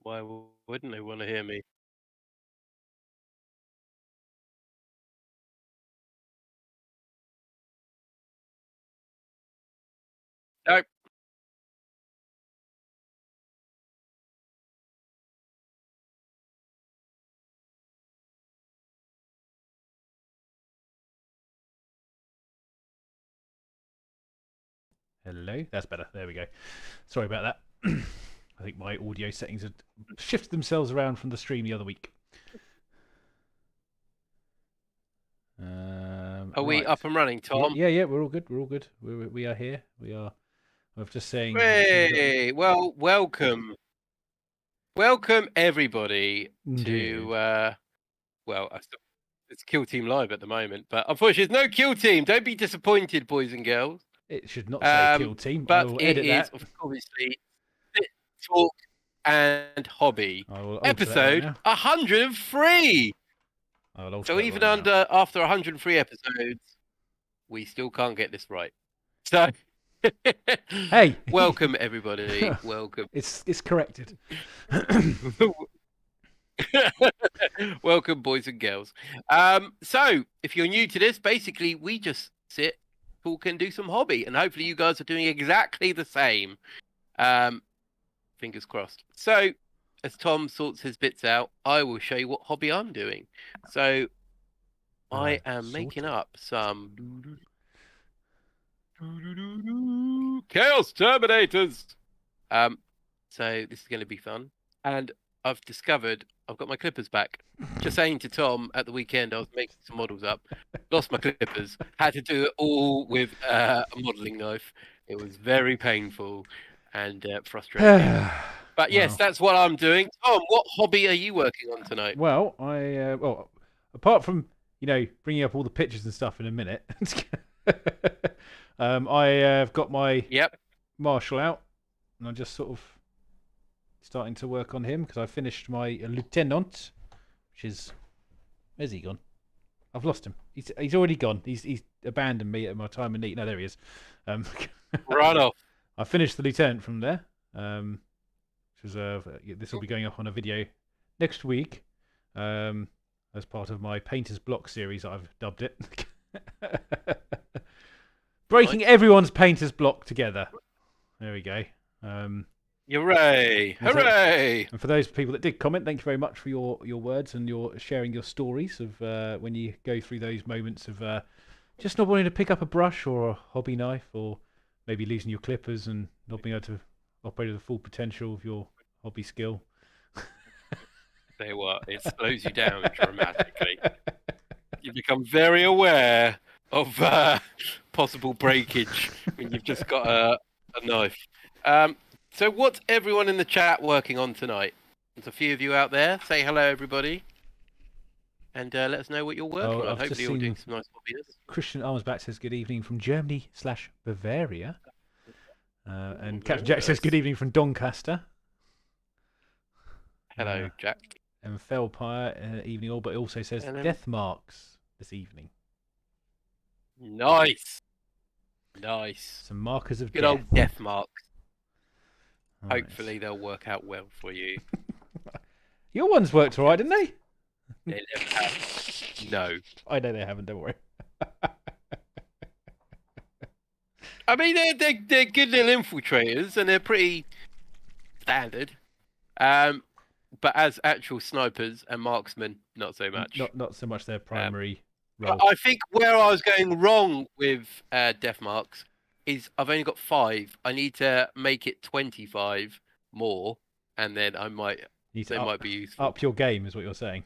Why wouldn't they want to hear me? Nope. Hello, that's better. There we go. Sorry about that. I think my audio settings had shifted themselves around from the stream the other week. Are we up and running, Tom? Yeah, we're all good. We're all good. We are here. We are. I'm just saying. Hey, well, welcome everybody to. Well, it's Kill Team Live at the moment, but unfortunately, there's no Kill Team. Don't be disappointed, boys and girls. It should not say Kill Team. But I will it edit is that. obviously Talk and Hobby. Episode 103. So even after 103 episodes, we still can't get this right. So hey, welcome everybody. Welcome. It's corrected. Welcome, boys and girls. So if you're new to this, basically we just sit, talk, and do some hobby, and hopefully you guys are doing exactly the same. Fingers crossed. So as Tom sorts his bits out, I will show you what hobby I'm doing. So I am making up some Chaos Terminators. So this is going to be fun, and I've discovered I've got my clippers back. Just saying to Tom at the weekend, I was making some models up, lost my clippers, had to do it all with a modeling knife. It was very painful and frustrating. But yes, that's what I'm doing. Tom, what hobby are you working on tonight? Well, apart from bringing up all the pictures and stuff in a minute, I have got my Marshal out, and I'm just sort of starting to work on him because I finished my Lieutenant, which is, where's he gone? I've lost him. He's already gone. He's abandoned me at my time of need. No, there he is. Right off. I finished the Lieutenant from there. This will be going up on a video next week, as part of my Painter's Block series. I've dubbed it. Breaking everyone's Painter's Block together. There we go. Hooray! Hooray! And for those people that did comment, thank you very much for your words and your sharing your stories of when you go through those moments of just not wanting to pick up a brush or a hobby knife, or maybe losing your clippers and not being able to operate at the full potential of your hobby skill. Say what? It slows you down dramatically. You become very aware of possible breakage when you've just got a knife. So what's everyone in the chat working on tonight? There's a few of you out there. Say hello, everybody. And let us know what you're working on. Hopefully you're doing some nice hobbies. Christian Armsback says good evening from Germany/Bavaria. And Captain Jack says good evening from Doncaster. Hello, Jack. And Felpire, evening all, but it also says death marks this evening. Nice. Nice. Some markers of good death. Old death marks. Hopefully they'll work out well for you. Your ones worked all right, didn't they? They never have. No. I know they haven't, don't worry. I mean, they're good little infiltrators, and they're pretty standard. But as actual snipers and marksmen, not so much. Not so much their primary role. I think where I was going wrong with death marks is I've only got 5. I need to make it 25 more, and then I might might be useful. Up your game is what you're saying.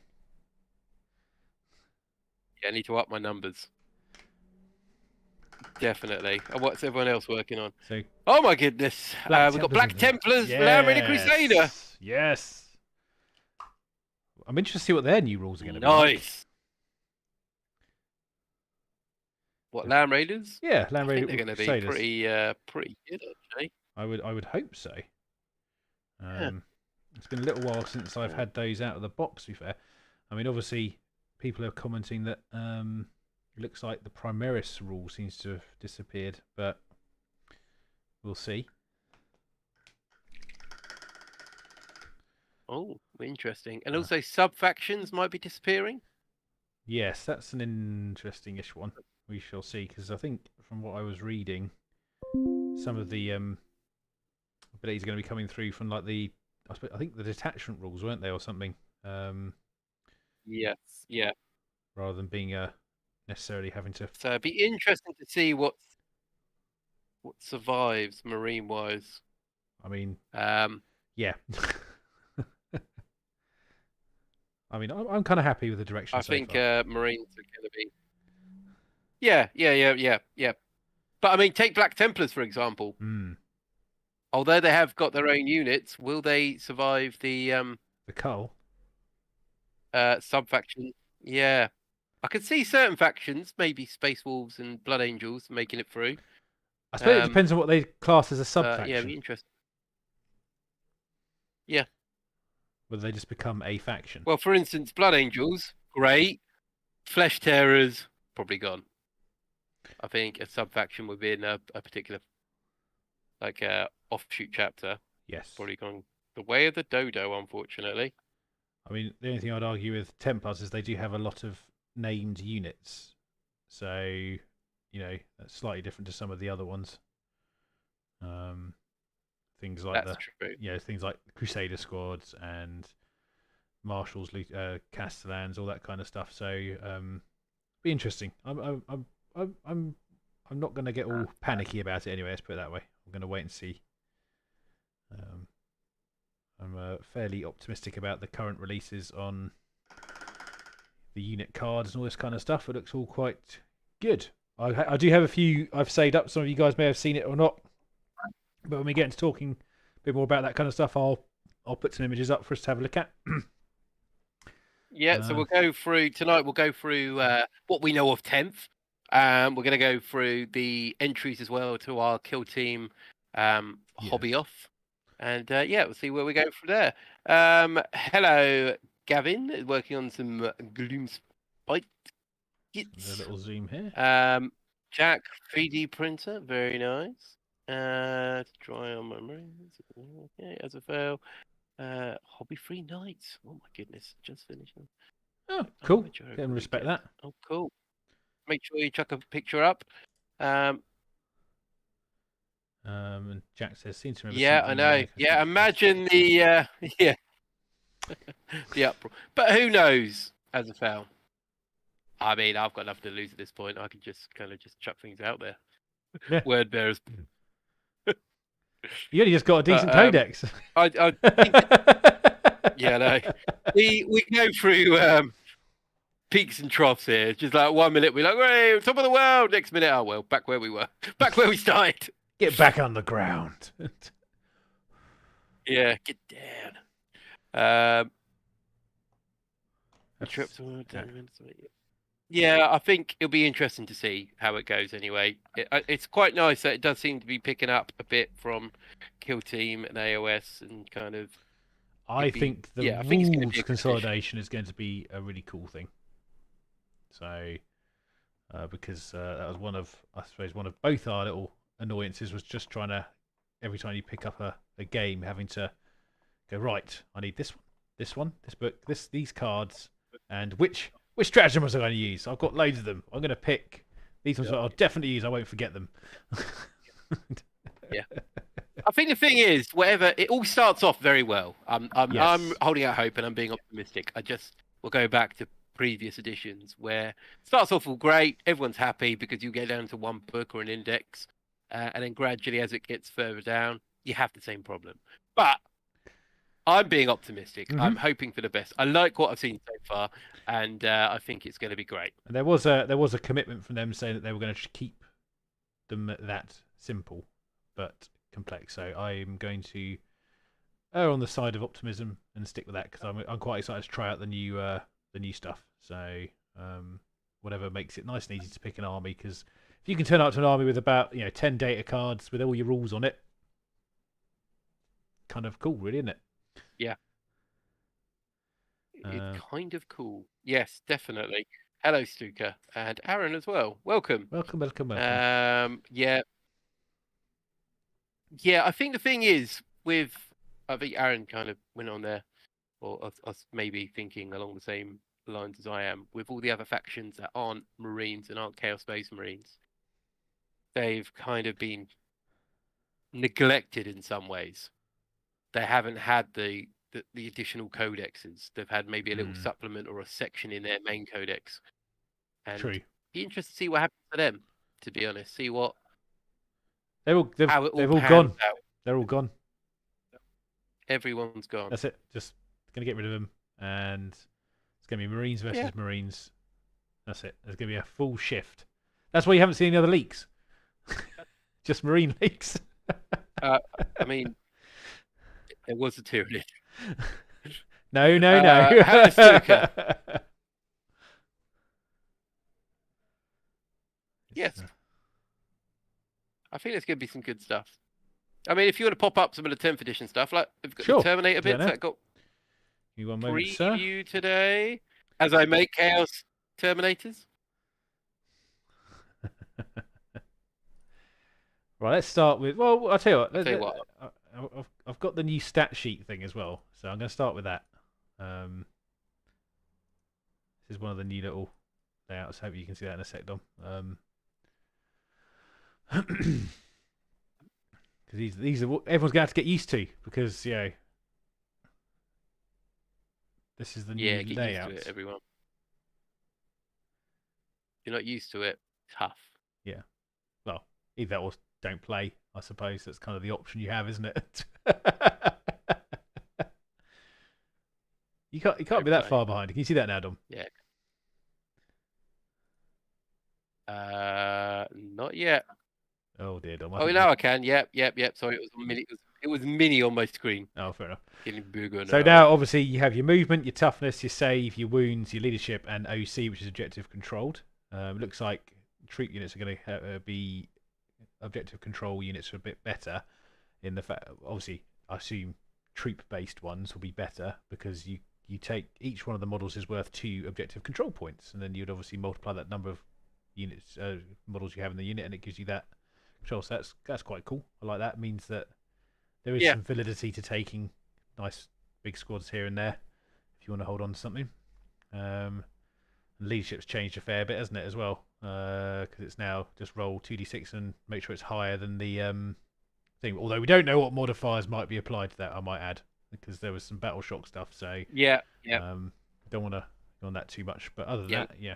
Yeah, I need to up my numbers. Definitely. What's everyone else working on? Oh my goodness. We've got Black Templars, Land Raider Crusader. Yes. I'm interested to see what their new rules are going to be. Nice. What, Land Raiders? Yeah, Land Raider. They're going to be pretty good, actually. I would hope so. It's been a little while since I've had those out of the box, to be fair. I mean, obviously, people are commenting that it looks like the Primaris rule seems to have disappeared, but we'll see. Oh, interesting. And also sub factions might be disappearing. Yes, that's an interesting-ish one. We shall see, because I think from what I was reading, some of the abilities are going to be coming through from like I think the detachment rules, weren't they, or something? Yes. Yeah. Rather than being necessarily having to. So it'd be interesting to see what survives marine wise. I mean, Um, yeah. I mean, I'm kind of happy with the direction I so think far. marines are going to be. Yeah. But I mean, take Black Templars for example. Mm. Although they have got their own units, will they survive the The cull. sub faction? Yeah, I could see certain factions, maybe Space Wolves and Blood Angels, making it through. I suppose it depends on what they class as a sub Yeah, faction. it'd be interesting. Yeah. Whether they just become a faction. Well, for instance, Blood Angels, great. Flesh Terrors, probably gone. I think a sub faction would be in a particular, like offshoot chapter. Yes. Probably gone the way of the dodo, unfortunately. I mean, the only thing I'd argue with Templars is they do have a lot of named units. So, you know, that's slightly different to some of the other ones. Things like That's true. things like Crusader squads and Marshals, Castellans, all that kind of stuff. So, be interesting. I'm not going to get all panicky about it anyway. Let's put it that way. I'm going to wait and see. I'm fairly optimistic about the current releases on the unit cards and all this kind of stuff. It looks all quite good. I do have a few I've saved up. Some of you guys may have seen it or not. But when we get into talking a bit more about that kind of stuff, I'll put some images up for us to have a look at. Yeah, so we'll go through tonight. We'll go through what we know of 10th. We're going to go through the entries as well to our kill team hobby off, and yeah, we'll see where we go from there. Hello, Gavin, working on some Gloom Spike kits. A little zoom here. Jack 3D printer, very nice. Try on memory. Okay, as a fail. Hobby free nights. Oh my goodness, just finished them. Oh, cool. Can respect that. Oh, cool. Make sure you chuck a picture up. And Jack says, "Seems to remember." Yeah, I know. Yeah, imagine the yeah, the uproar. But who knows? As a fail. I mean, I've got nothing to lose at this point. I can just kind of just chuck things out there. Yeah. Word bearers. You only just got a decent codex. I think yeah, no. We go through peaks and troughs here. It's just like 1 minute we're like, "Hey, top of the world." Next minute, oh well, back where we were, back where we started. Get back on the ground. Yeah, get down. Yeah, I think it'll be interesting to see how it goes anyway. It's quite nice that it does seem to be picking up a bit from Kill Team and AOS and kind of. I think the rules consolidation is going to be a really cool thing. So, because that was one of both our little annoyances was just trying to, every time you pick up a game, having to go, right, I need this one, this book, these cards, and which stratagem was I going to use? I've got loads of them. I'm going to pick these ones that I'll definitely use. I won't forget them. Yeah. I think the thing is, whatever, it all starts off very well. I'm holding out hope and I'm being optimistic. We'll go back to previous editions where it starts off all great, everyone's happy because you get down to one book or an index, and then gradually as it gets further down, you have the same problem. But I'm being optimistic. I'm hoping for the best. I like what I've seen so far, and I think it's going to be great. And there was a commitment from them saying that they were going to keep them that simple but complex. So I'm going to err on the side of optimism and stick with that because I'm quite excited to try out the new stuff. So whatever makes it nice and easy to pick an army, because if you can turn out to an army with about 10 data cards with all your rules on it, kind of cool, really, isn't it? Yeah. It's kind of cool. Yes, definitely. Hello, Stuka, and Aaron as well. Welcome. Welcome. Yeah. Yeah, I think the thing is I think Aaron kind of went on there. or us maybe thinking along the same lines as I am, with all the other factions that aren't Marines and aren't Chaos Space Marines, they've kind of been neglected in some ways. They haven't had the additional codexes. They've had maybe a little supplement or a section in their main codex. And True. be interested to see what happens to them, to be honest. See what They've all pans gone. out. They're all gone. Everyone's gone. That's it. Just gonna get rid of them, and it's gonna be Marines versus Marines. That's it. There's gonna be a full shift. That's why you haven't seen any other leaks. Just Marine leaks. I mean, there was a Tyranid. No. Halastuka. Yes. I think there's going to be some good stuff. I mean, if you want to pop up some of the 10th edition stuff, like we've got the Terminator bits that got preview today, as I make Chaos Terminators. Right, let's start with. Well, I'll tell you what. I've got the new stat sheet thing as well, so I'm going to start with that. This is one of the new little layouts. Hope you can see that in a sec, Dom. Because these are everyone's going to have to get used to, because this is the new layout. Used to it, everyone. If you're not used to it, tough. Yeah. Well, either that or don't play. I suppose that's kind of the option you have, isn't it? You can't be that far behind. Can you see that now, Dom? Yeah. Not yet. Oh dear, Dom. Now I can. Yep. Sorry, it was mini on my screen. Oh, fair enough. Getting bigger now. So now, obviously, you have your movement, your toughness, your save, your wounds, your leadership, and OC, which is objective controlled. Looks like troop units are going to be objective control units are a bit better. In the fact, obviously, I assume troop-based ones will be better because you take each one of the models is worth 2 objective control points, and then you'd obviously multiply that number of units models you have in the unit, and it gives you that control. So that's quite cool. I like that. It means that there is some validity to taking nice big squads here and there if you want to hold on to something. Leadership's changed a fair bit, hasn't it, as well? Because it's now just roll 2d6 and make sure it's higher than the thing. Although we don't know what modifiers might be applied to that, I might add, because there was some battle shock stuff. So don't want to go on that too much. But other than that, yeah,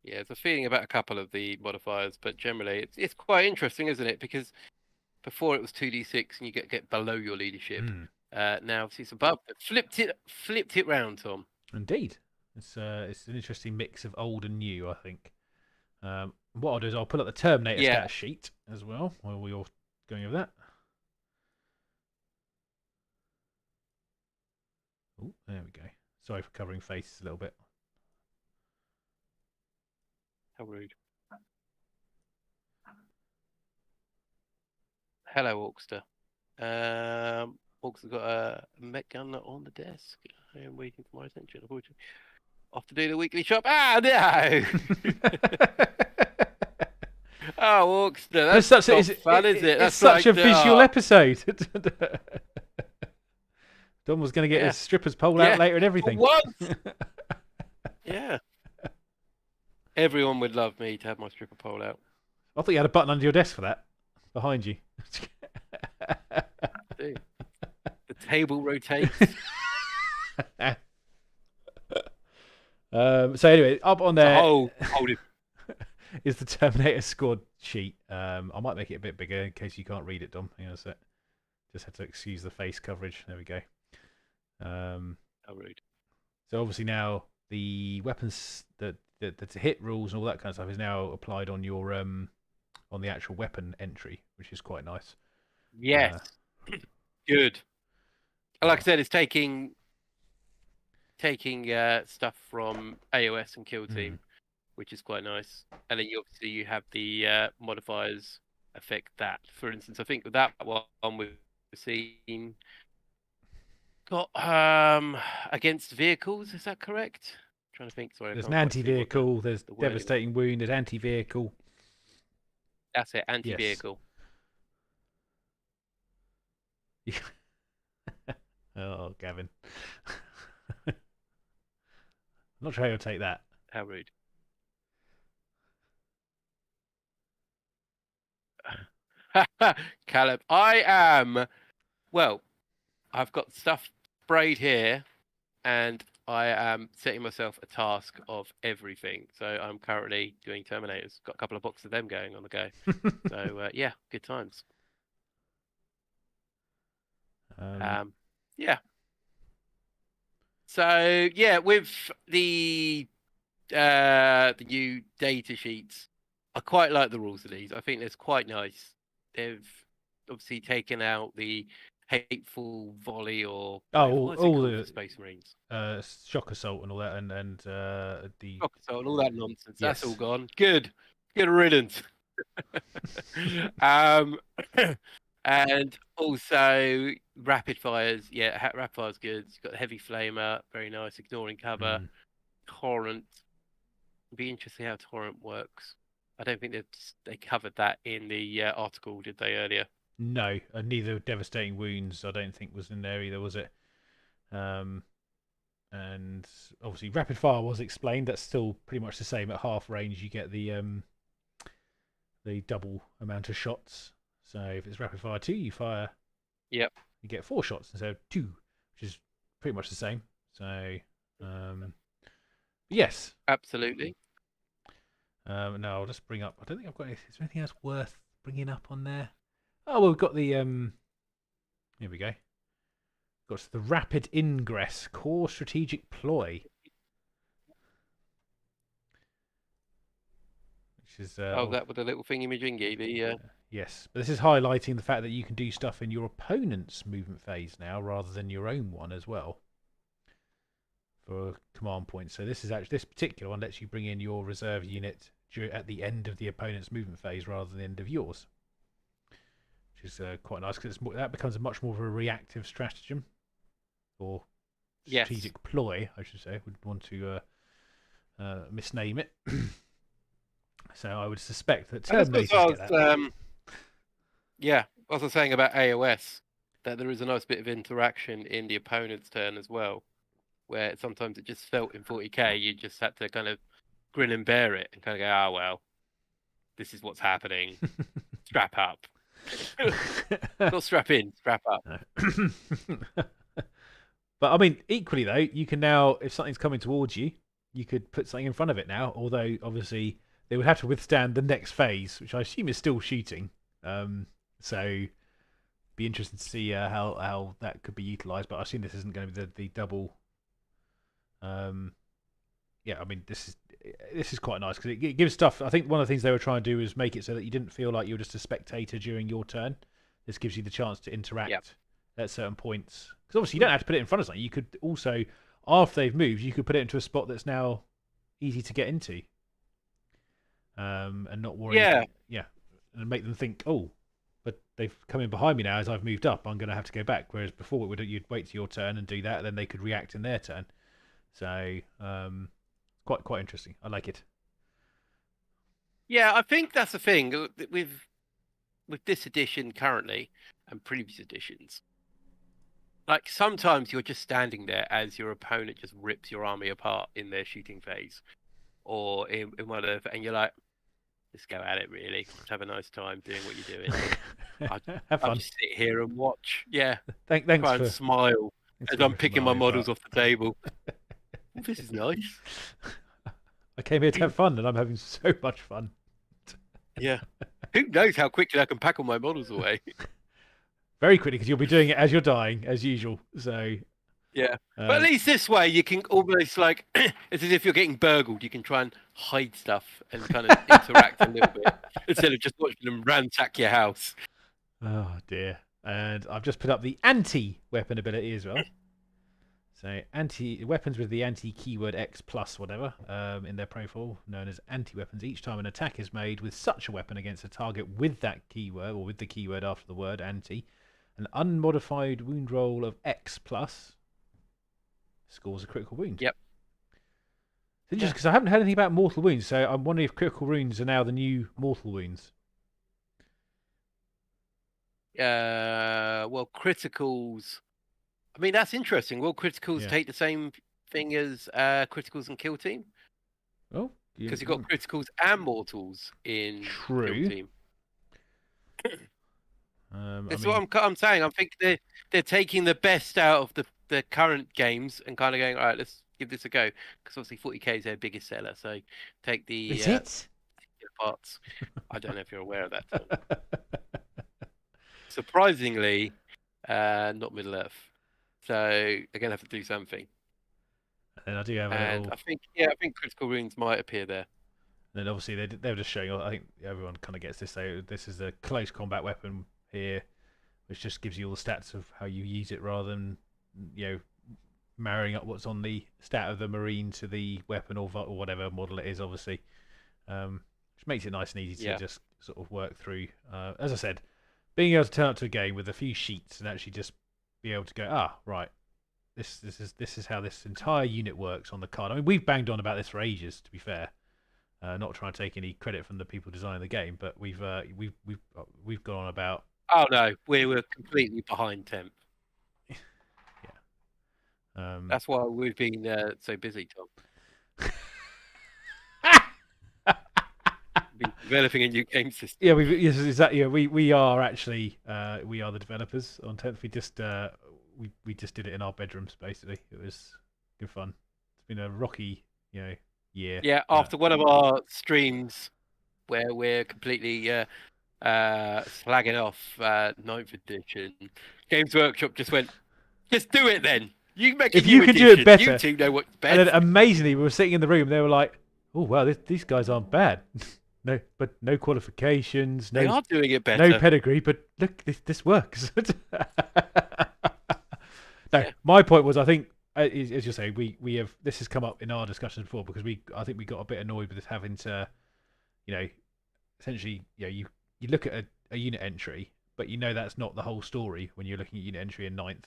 there's a feeling about a couple of the modifiers, but generally it's quite interesting, isn't it? Because before it was 2d6 and you get below your leadership. Now it's above. Flipped it round, Tom. Indeed, it's an interesting mix of old and new, I think. What I'll do is I'll pull up the Terminator stat sheet as well while we're all going over that. Oh, there we go. Sorry for covering faces a little bit. How rude. Hello, Orkster. Orkster's got a mech gun on the desk. I am waiting for my attention, unfortunately. Off to do the weekly shop. Ah, no! Oh, Orkster, that's not fun, is it? That's such a visual episode. Don was going to get his strippers pole out later and everything. What? Yeah. Everyone would love me to have my stripper pole out. I thought you had a button under your desk for that. Behind you. I do. The table rotates. So anyway, up on there hold is the Terminator squad sheet. I might make it a bit bigger in case you can't read it, Dom. Hang on a sec. Just had to excuse the face coverage. There we go. How rude. So obviously now the weapons, the hit rules and all that kind of stuff is now applied on your on the actual weapon entry, which is quite nice. Yes. Good. Like I said, it's taking stuff from AOS and Kill Team, which is quite nice. And then you have the modifiers affect that. For instance, I think with that one we've seen got against vehicles. Is that correct? I'm trying to think. Sorry, there's an anti-vehicle. There's devastating wound. There's anti-vehicle. That's it. Anti-vehicle. Yes. Oh, Gavin. I'm not sure how you'll take that. How rude. Caleb, I am. Well, I've got stuff sprayed here, and I am setting myself a task of everything. So I'm currently doing Terminators. Got a couple of boxes of them going on the go. So yeah, good times. Yeah. So yeah, with the new data sheets, I quite like the rules of these. I think it's quite nice. They've obviously taken out the hateful volley or whatever. Oh, What is it all called for the Space Marines? shock assault and all that, and the Shock assault and all that nonsense. That's all yes. gone. Good. Good riddance. um, and also rapid fires. Yeah, rapid fire's good. You've got the heavy flamer, very nice. Ignoring cover. Mm. Torrent. It'd be interesting how torrent works. I don't think they covered that in the article, did they, earlier? No, neither devastating wounds. I don't think was in there either, was it? And obviously rapid fire was explained. That's still pretty much the same. At half range, you get the double amount of shots. So if it's rapid fire 2, you fire. Yep. You get 4 shots instead of 2, which is pretty much the same. So yes, Absolutely. now I'll just bring up. I don't think I've got. Is there anything else worth bringing up on there? Oh, well, we've got the Here we go. Got the rapid ingress core strategic ploy, which is that with the little thingy majingy. yes, but this is highlighting the fact that you can do stuff in your opponent's movement phase now rather than your own one as well for command points. So this particular one lets you bring in your reserve unit at the end of the opponent's movement phase rather than the end of yours, which is quite nice because that becomes a much more of a reactive stratagem or strategic ploy, I should say. I wouldn't want to misname it. So I would suspect that Terminators get that. Yeah, as I was saying about AOS, that there is a nice bit of interaction in the opponent's turn as well, where sometimes it just felt in 40k you just had to kind of grin and bear it and kind of go, ah, well, this is what's happening. Strap up. Not strap in, strap up. But I mean, equally though, you can now, if something's coming towards you, you could put something in front of it now. Although obviously they would have to withstand the next phase, which I assume is still shooting. So be interesting to see how that could be utilised. But I assume this isn't going to be the double. Yeah, I mean this is quite nice because it gives stuff. I think one of the things they were trying to do is make it so that you didn't feel like you were just a spectator during your turn. This gives you the chance to interact at certain points. Because obviously you don't have to put it in front of something. You could also, after they've moved, you could put it into a spot that's now easy to get into. And not worry. Yeah. And make them think, oh, but they've come in behind me now as I've moved up. I'm going to have to go back. Whereas before you'd wait to your turn and do that, and then they could react in their turn. So quite interesting. I like it. Yeah, I think that's the thing with this edition currently and previous editions. Like sometimes you're just standing there as your opponent just rips your army apart in their shooting phase, or in whatever, and you're like, "Let's go at it, really. Let's have a nice time doing what you're doing." I'll just sit here and watch. Yeah, thanks try for and smile as I'm picking my models off the table. Well, this is nice. I came here to have fun, and I'm having so much fun. Yeah. Who knows how quickly I can pack all my models away? Very quickly, because you'll be doing it as you're dying, as usual. So yeah, but at least this way you can almost like it's as if you're getting burgled. You can try and hide stuff and kind of interact a little bit instead of just watching them ransack your house. Oh dear! And I've just put up the anti-weapon ability as well. So weapons with the anti-keyword X plus whatever in their profile, known as anti-weapons. Each time an attack is made with such a weapon against a target with that keyword or with the keyword after the word anti, an unmodified wound roll of X plus scores a critical wound. Yep. It's interesting because I haven't heard anything about mortal wounds, so I'm wondering if critical wounds are now the new mortal wounds. Well, criticals I mean, that's interesting. Will criticals Yeah. take the same thing as criticals and kill team? Oh, Because you've got criticals and mortals in kill true. team. I That's mean, what I'm saying. I think they're taking the best out of the current games and kind of going, all right, let's give this a go. Because obviously 40k is their biggest seller. So take is the it? parts. I don't know if you're aware of that, Tom. Surprisingly, not Middle Earth. So they're gonna have to do something. And I do have a And little. I think critical runes might appear there. And then obviously they were just showing. I think everyone kind of gets this. So this is a close combat weapon here, which just gives you all the stats of how you use it, rather than marrying up what's on the stat of the marine to the weapon or whatever model it is. Obviously, which makes it nice and easy to just sort of work through. As I said, being able to turn up to a game with a few sheets and actually just be able to go, right, this is how this entire unit works on the card. I mean, we've banged on about this for ages, to be fair. Not trying to take any credit from the people designing the game, but we've gone on about. Oh no, we were completely behind temp. Yeah. That's why we've been so busy, Tom. Been developing a new game system. Yeah, yes, exactly. Yeah, we are actually we are the developers on 10th. We just we just did it in our bedrooms basically. It was good fun. It's been a rocky year. Yeah, after one of our streams where we're completely slagging off 9th edition, Games Workshop just went, just do it then. You make if a you new could edition. do it better, You two know what's best. and then amazingly, we were sitting in the room. They were like, "Oh wow, these guys aren't bad." No qualifications. They No, are doing it better. no pedigree, but look, this works. No, Yeah. my point was, I think, as you say, we have this has come up in our discussions before because I think we got a bit annoyed with having to, essentially, you look at a unit entry, but that's not the whole story when you're looking at unit entry in 9th.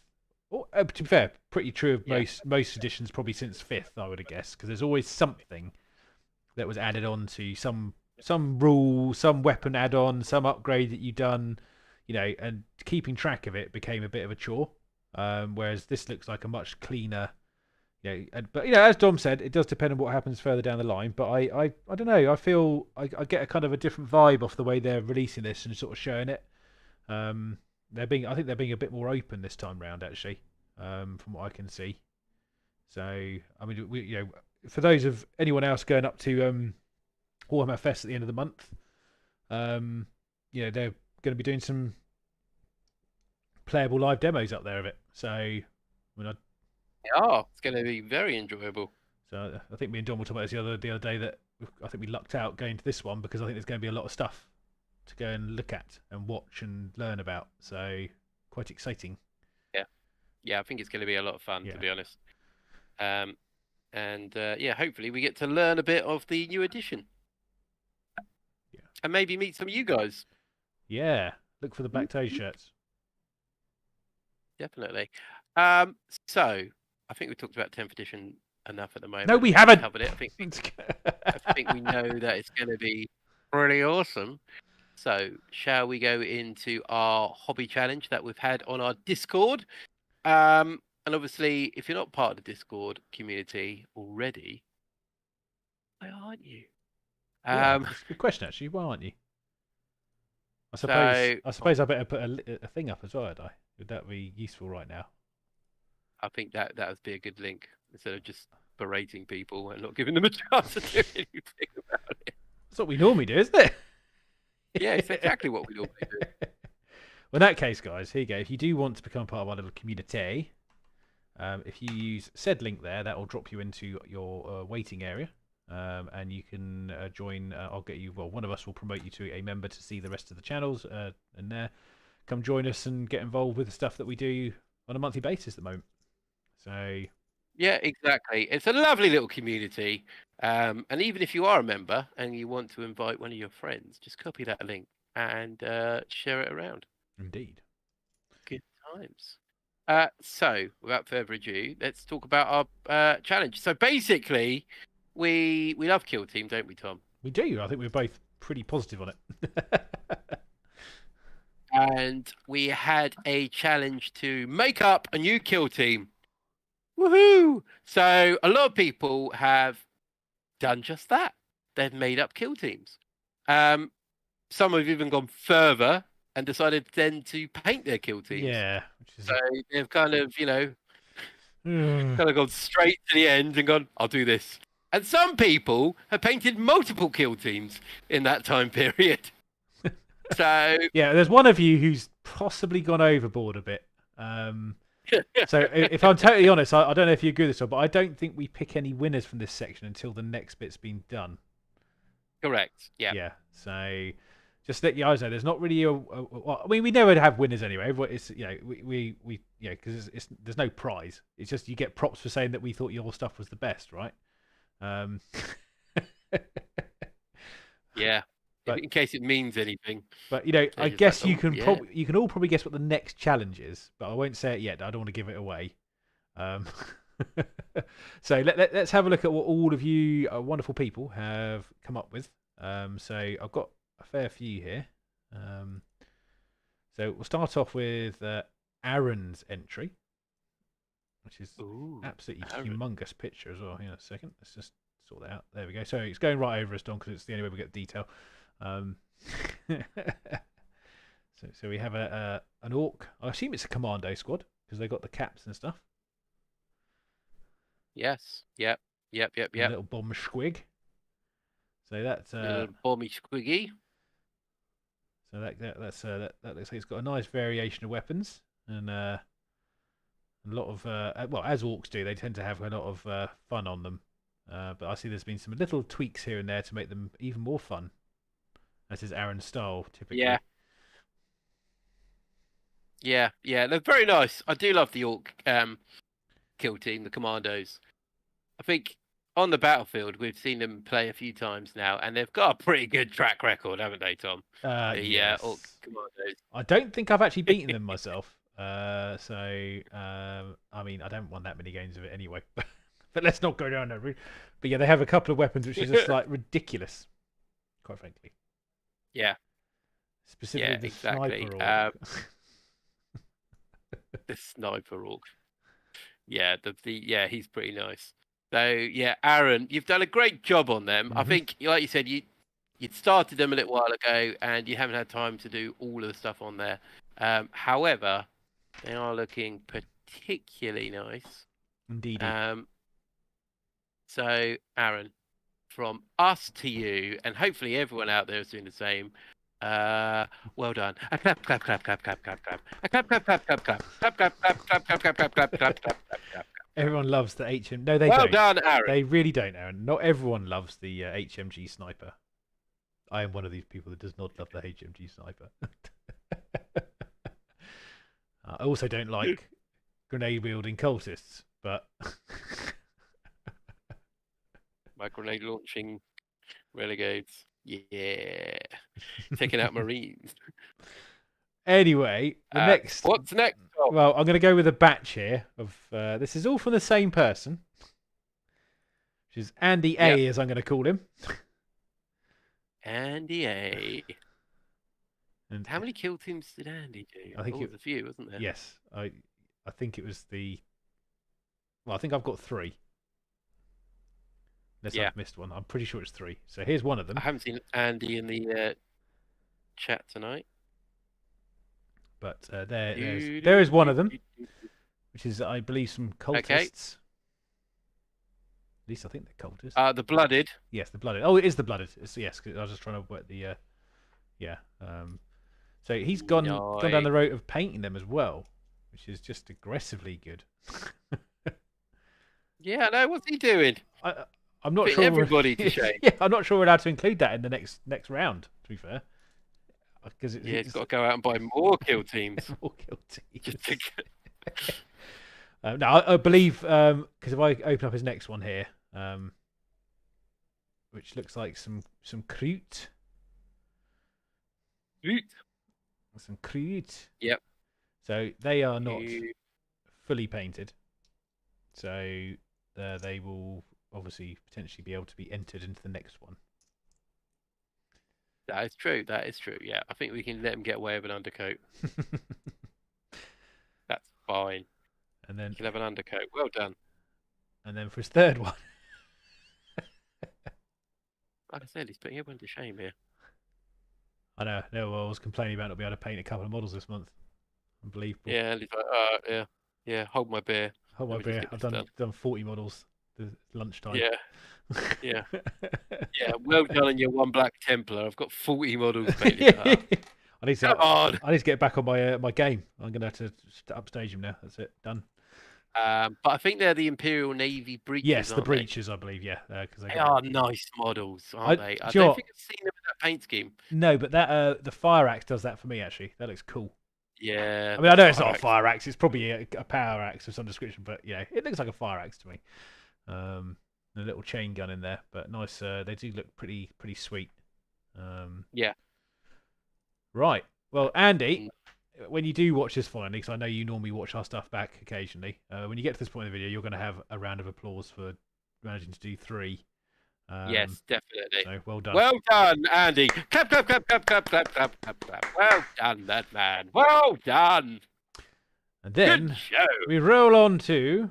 Or, to be fair, pretty true of most editions, probably since 5th, I would have guessed, because there's always something that was added on to some rule, some weapon add-on, some upgrade that you've done, and keeping track of it became a bit of a chore. Whereas this looks like a much cleaner, but as Dom said, it does depend on what happens further down the line. But I don't know. I feel I get a kind of a different vibe off the way they're releasing this and sort of showing it. I think they're being a bit more open this time round, actually, from what I can see. So I mean, for those of anyone else going up to Warhammer Fest at the end of the month, they're going to be doing some playable live demos up there of it. So, it's going to be very enjoyable. So I think me and Don were talking about this the other day that I think we lucked out going to this one because I think there's going to be a lot of stuff to go and look at and watch and learn about. So quite exciting. Yeah, I think it's going to be a lot of fun, to be honest. Hopefully we get to learn a bit of the new edition. Yeah. And maybe meet some of you guys. Yeah, look for the black toe shirts. Definitely. So I think we talked about 10th edition enough at the moment. No, we haven't covered it. I think we know that it's going to be really awesome. So shall we go into our hobby challenge that we've had on our Discord? And obviously, if you're not part of the Discord community already, why aren't you? That's a good question, actually. Why aren't you? I suppose I better put a thing up as well, would I? Would that be useful right now? I think that would be a good link instead of just berating people and not giving them a chance to do anything about it. That's what we normally do, isn't it? Yeah, it's exactly what we normally do. Well, in that case, guys, here you go. If you do want to become part of our little community, if you use said link there, that will drop you into your waiting area. And you can join. I'll get you. Well, one of us will promote you to a member to see the rest of the channels. And there, come join us and get involved with the stuff that we do on a monthly basis at the moment. So. Yeah, exactly. It's a lovely little community. And even if you are a member and you want to invite one of your friends, just copy that link and share it around. Indeed. Good times. So, without further ado, let's talk about our challenge. So, basically, we love Kill Team, don't we, Tom? We do. I think we're both pretty positive on it. and we had a challenge to make up a new kill team. Woohoo! So a lot of people have done just that. They've made up kill teams. Some have even gone further and decided then to paint their kill teams. Yeah. Which is So they've kind of, Mm. kind of gone straight to the end and gone, I'll do this. And some people have painted multiple kill teams in that time period. So Yeah, there's one of you who's possibly gone overboard a bit. So if I'm totally honest, I don't know if you agree with this, but I don't think we pick any winners from this section until the next bit's been done. correct. Yeah. Yeah. So just let you guys know, there's not really well, I mean, we never have winners anyway. It's we because there's no prize. It's just you get props for saying that we thought your stuff was the best, right? Yeah. But- in case it means anything. But They're I just guess like, you "Oh, can yeah." you can all probably guess what the next challenge is, but I won't say it yet. I don't want to give it away. So let's have a look at what all of you wonderful people have come up with. So I've got a fair few here. So we'll start off with Aaron's entry, which is Ooh, absolutely Aaron. humongous picture as well. Hang on a second. Let's just sort that out. There we go. So it's going right over us, Don, because it's the only way we get detail. So we have an orc. I assume it's a commando squad because they got the caps and stuff. Yes. Yep. A little bomb squig. So that's Bomby squiggy. so that looks like it's got a nice variation of weapons and a lot of well, as orcs do, they tend to have a lot of fun on them. But I see there's been some little tweaks here and there to make them even more fun. That is Aaron's style, typically. Yeah. They're very nice. I do love the orc kill team, the commandos. I think on the battlefield we've seen them play a few times now, and they've got a pretty good track record, haven't they, Tom? Yes. Orc commandos. I don't think I've actually beaten them myself. I mean, I don't want that many games of it anyway. But let's not go down that route. But yeah, they have a couple of weapons which are just like ridiculous, quite frankly. Yeah. Specifically the exactly. sniper orc. The sniper orc. Yeah, he's pretty nice. So yeah, Aaron, you've done a great job on them. I Mhm. think, like you said, you'd started them a little while ago, and you haven't had time to do all of the stuff on there. However, they are looking particularly nice. Indeed. So Aaron, from us to you, and hopefully everyone out there is doing the same. Well done. A clap, clap, clap, clap, clap, clap, clap. A clap, clap, clap, clap, clap, clap, clap, clap, clap, clap, clap, clap, clap, clap, clap. Everyone loves the HM. No, they Well don't. done, Aaron. They really don't, Aaron. Not everyone loves the HMG sniper. I am one of these people that does not love the HMG sniper. I also don't like grenade wielding cultists, but My grenade launching renegades. Yeah. Taking out Marines. anyway, the next. What's next? Tom? Well, I'm going to go with a batch here of. This is all from the same person, which is Andy A, as I'm going to call him. Andy A. And How many kill teams did Andy do? I think it was a few, wasn't there? Yes, I think it was the. Well, I think I've got 3. Unless I've missed one. I'm pretty sure it's 3. So here's one of them. I haven't seen Andy in the chat tonight. But there is one of them, which is, I believe, some cultists. Okay. At least I think they're cultists. The Blooded. Yes, the blooded. Oh, it is the blooded. Yes, cause I was just trying to work the. Yeah. So he's gone down the road of painting them as well, which is just aggressively good. Yeah, no, what's he doing? I'm not Put sure. everybody to shame. Yeah, I'm not sure we're allowed to include that in the next round. To be fair, because He's got to go out and buy more kill teams. more kill teams. Just to... No, I believe because if I open up his next one here, which looks like some Kroot. Some Kroot. Yep. So they are not fully painted. So they will obviously potentially be able to be entered into the next one. That is true. That is true. Yeah, I think we can let him get away with an undercoat. That's fine. And then He can have an undercoat. Well done. for his third one. Like I said, he's putting everyone to shame here. I know. No, I was complaining about not being able to paint a couple of models this month. Unbelievable. Yeah, and he's like, yeah. Hold my beer. Hold my Let me just beer. get I've this done 40 models. Lunchtime. Yeah, yeah, yeah. Well done on your one black Templar. I've got 40 models painted. I need to. Come on. I need to get back on my game. I'm gonna have to upstage him now. That's it. Done. But I think they're the Imperial Navy breaches. Yes, the aren't breaches, I believe. Yeah, because they are nice models, aren't they? I do you know don't what? think I've seen them in that paint scheme. No, but that the fire axe does that for me. Actually, that looks cool. Yeah. I mean, I know it's not a fire axe. It's probably a power axe of some description, but yeah, it looks like a fire axe to me. A little chain gun in there, but nice. They do look pretty sweet. Yeah. Right. Well, Andy, when you do watch this finally, because I know you normally watch our stuff back occasionally, when you get to this point in the video, you're going to have a round of applause for managing to do 3. Yes, definitely. So well done. Well done, Andy. Clap, clap, clap, clap, clap, clap, clap, clap, clap. Well done, that man. Well done. And then Good show. we roll on to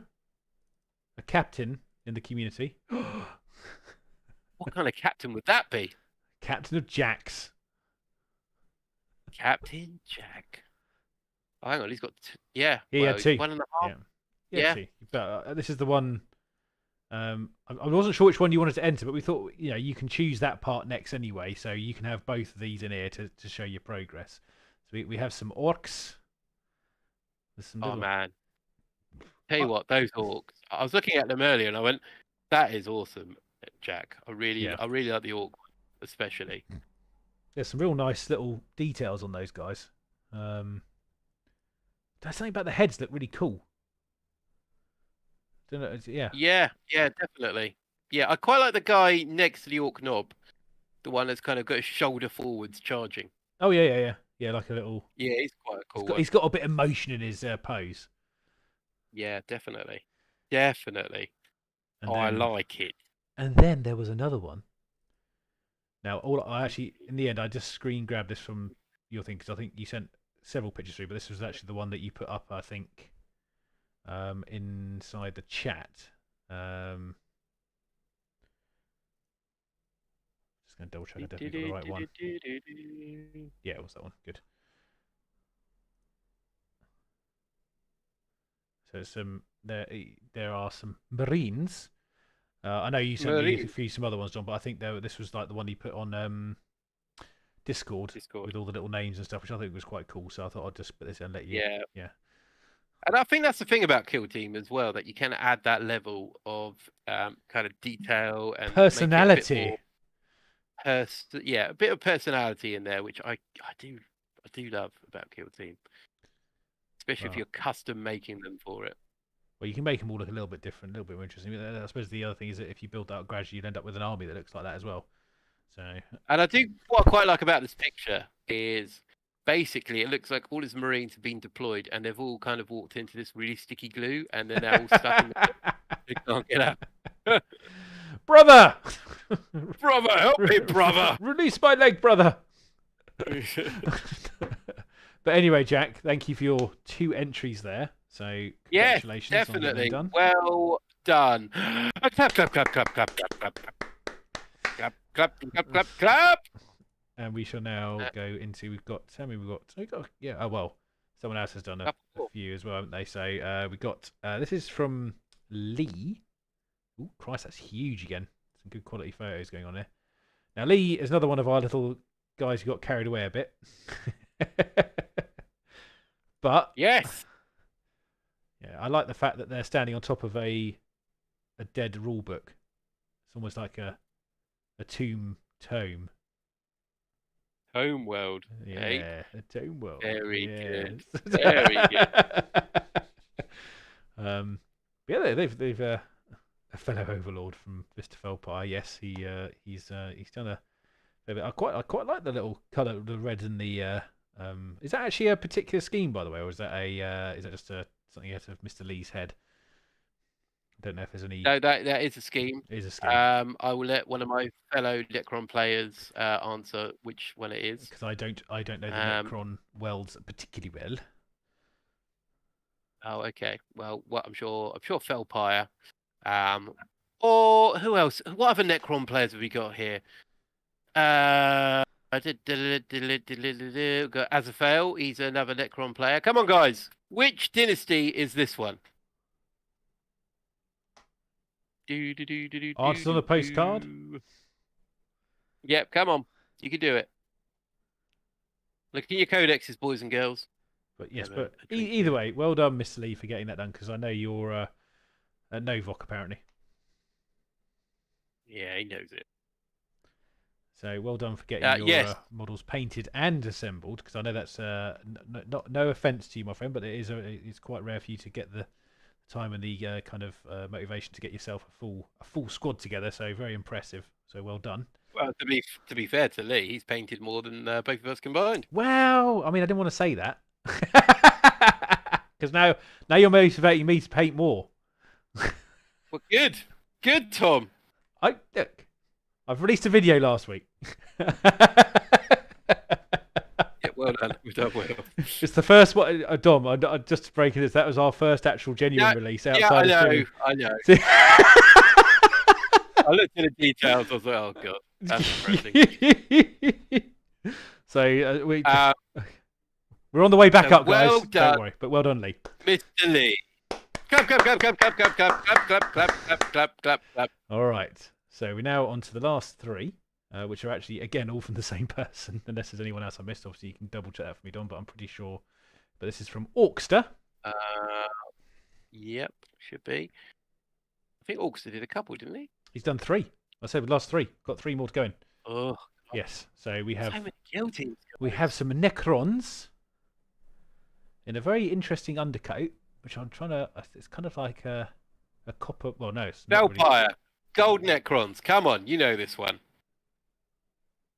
a captain in the community. What kind of captain would that be? Captain of Jacks. Captain Jack. Oh, hang on, he's got yeah. He had 2. 1.5. Yeah. 2. But this is the one. I wasn't sure which one you wanted to enter, but we thought you can choose that part next anyway, so you can have both of these in here to show your progress. So we have some orcs. There's some little... man. Tell you what, those orcs. I was looking at them earlier and I went, that is awesome, Jack. I really like the orc, especially. There's some real nice little details on those guys. There's something about the heads that look really cool. Don't know, Yeah, definitely. Yeah, I quite like the guy next to the orc knob, the one that's kind of got his shoulder forwards charging. Oh yeah, like a little. Yeah, he's quite a cool. He's got a bit of motion in his pose. Yeah, definitely. I like it. And then there was another one. Now, in the end, I just screen grabbed this from your thing because I think you sent several pictures through, but this was actually the one that you put up, I think, inside the chat. Just going to double check I definitely got the right one. Yeah, it was that one. Good. So there are some Marines. I know you sent me some other ones, John, but I think this was like the one you put on Discord with all the little names and stuff, which I think was quite cool. So I thought I'd just put this in and let you. Yeah. And I think that's the thing about Kill Team as well, that you can add that level of kind of detail and personality. A bit of personality in there, which I do love about Kill Team, especially if you're custom making them for it. Well, you can make them all look a little bit different, a little bit more interesting. I suppose the other thing is that if you build that up gradually, you'd end up with an army that looks like that as well. So. And what I quite like about this picture is basically it looks like all his Marines have been deployed and they've all kind of walked into this really sticky glue and they're now all stuck in the they can't get out. Brother! Brother, help me, brother! Release my leg, brother! But anyway, Jack, thank you for your 2 entries there. So congratulations. Yes, definitely. Well done. Clap, clap, clap, clap, clap, clap, clap, clap, clap, clap, clap, clap. And we shall now go into. We've got. Yeah. Oh well, someone else has done a few as well, haven't they? So we got. This is from Lee. Oh Christ, that's huge again. Some good quality photos going on there. Now Lee is another one of our little guys who got carried away a bit. But yes. Yeah, I like the fact that they're standing on top of a dead rule book. It's almost like a tome. Home world. Yeah, a tome world. Very good. Very good. Yeah, they've a fellow overlord from Mr. Felpire. Yes, he's done a bit. I quite like the little colour, the red and the. Is that actually a particular scheme, by the way, or is that just something out of Mr. Lee's head? I don't know if there's any. No, that is a scheme. It is a scheme. I will let one of my fellow Necron players answer which one it is. Because I don't know the Necron worlds particularly well. Oh, okay. Well, I'm sure Felpire. Or who else? What other Necron players have we got here? Got Azathael. He's another Necron player. Come on, guys. Which dynasty is this one? Answers on a postcard? Yep, come on. You can do it. Look in your codexes, boys and girls. But yes, but either way, well done, Mr. Lee, for getting that done, because I know you're a Novok, apparently. Yeah, he knows it. So well done for getting your models painted and assembled, because I know that's no offence to you, my friend, but it's quite rare for you to get the time and the kind of motivation to get yourself a full squad together. So very impressive. So well done. Well, to be fair to Lee, he's painted more than both of us combined. Well, I mean, I didn't want to say that because now you're motivating me to paint more. Well, good, Tom. Look, I've released a video last week. Yeah, well done. We've done well. It's the first one, Dom. I just breaking this. That was our first actual genuine release outside. Yeah, I know. I looked at the details. I was like, oh god, that's depressing. So we're on the way back up, guys. Well done. Don't worry, but well done, Lee. Mr. Lee. Clap. All right. So we're now on to the last three, which are actually, again, all from the same person, unless there's anyone else I missed. Obviously, you can double check that for me, Don, but I'm pretty sure. But this is from Orkster. Yep, should be. I think Orkster did a couple, didn't he? He's done three. I said the last three. Got three more to go in. Oh. Yes. So we have. So many kill teams. We have some necrons in a very interesting undercoat, which I'm trying to. It's kind of like a copper. Well, no, it's not Valpire. Gold Necrons. Come on, you know this one.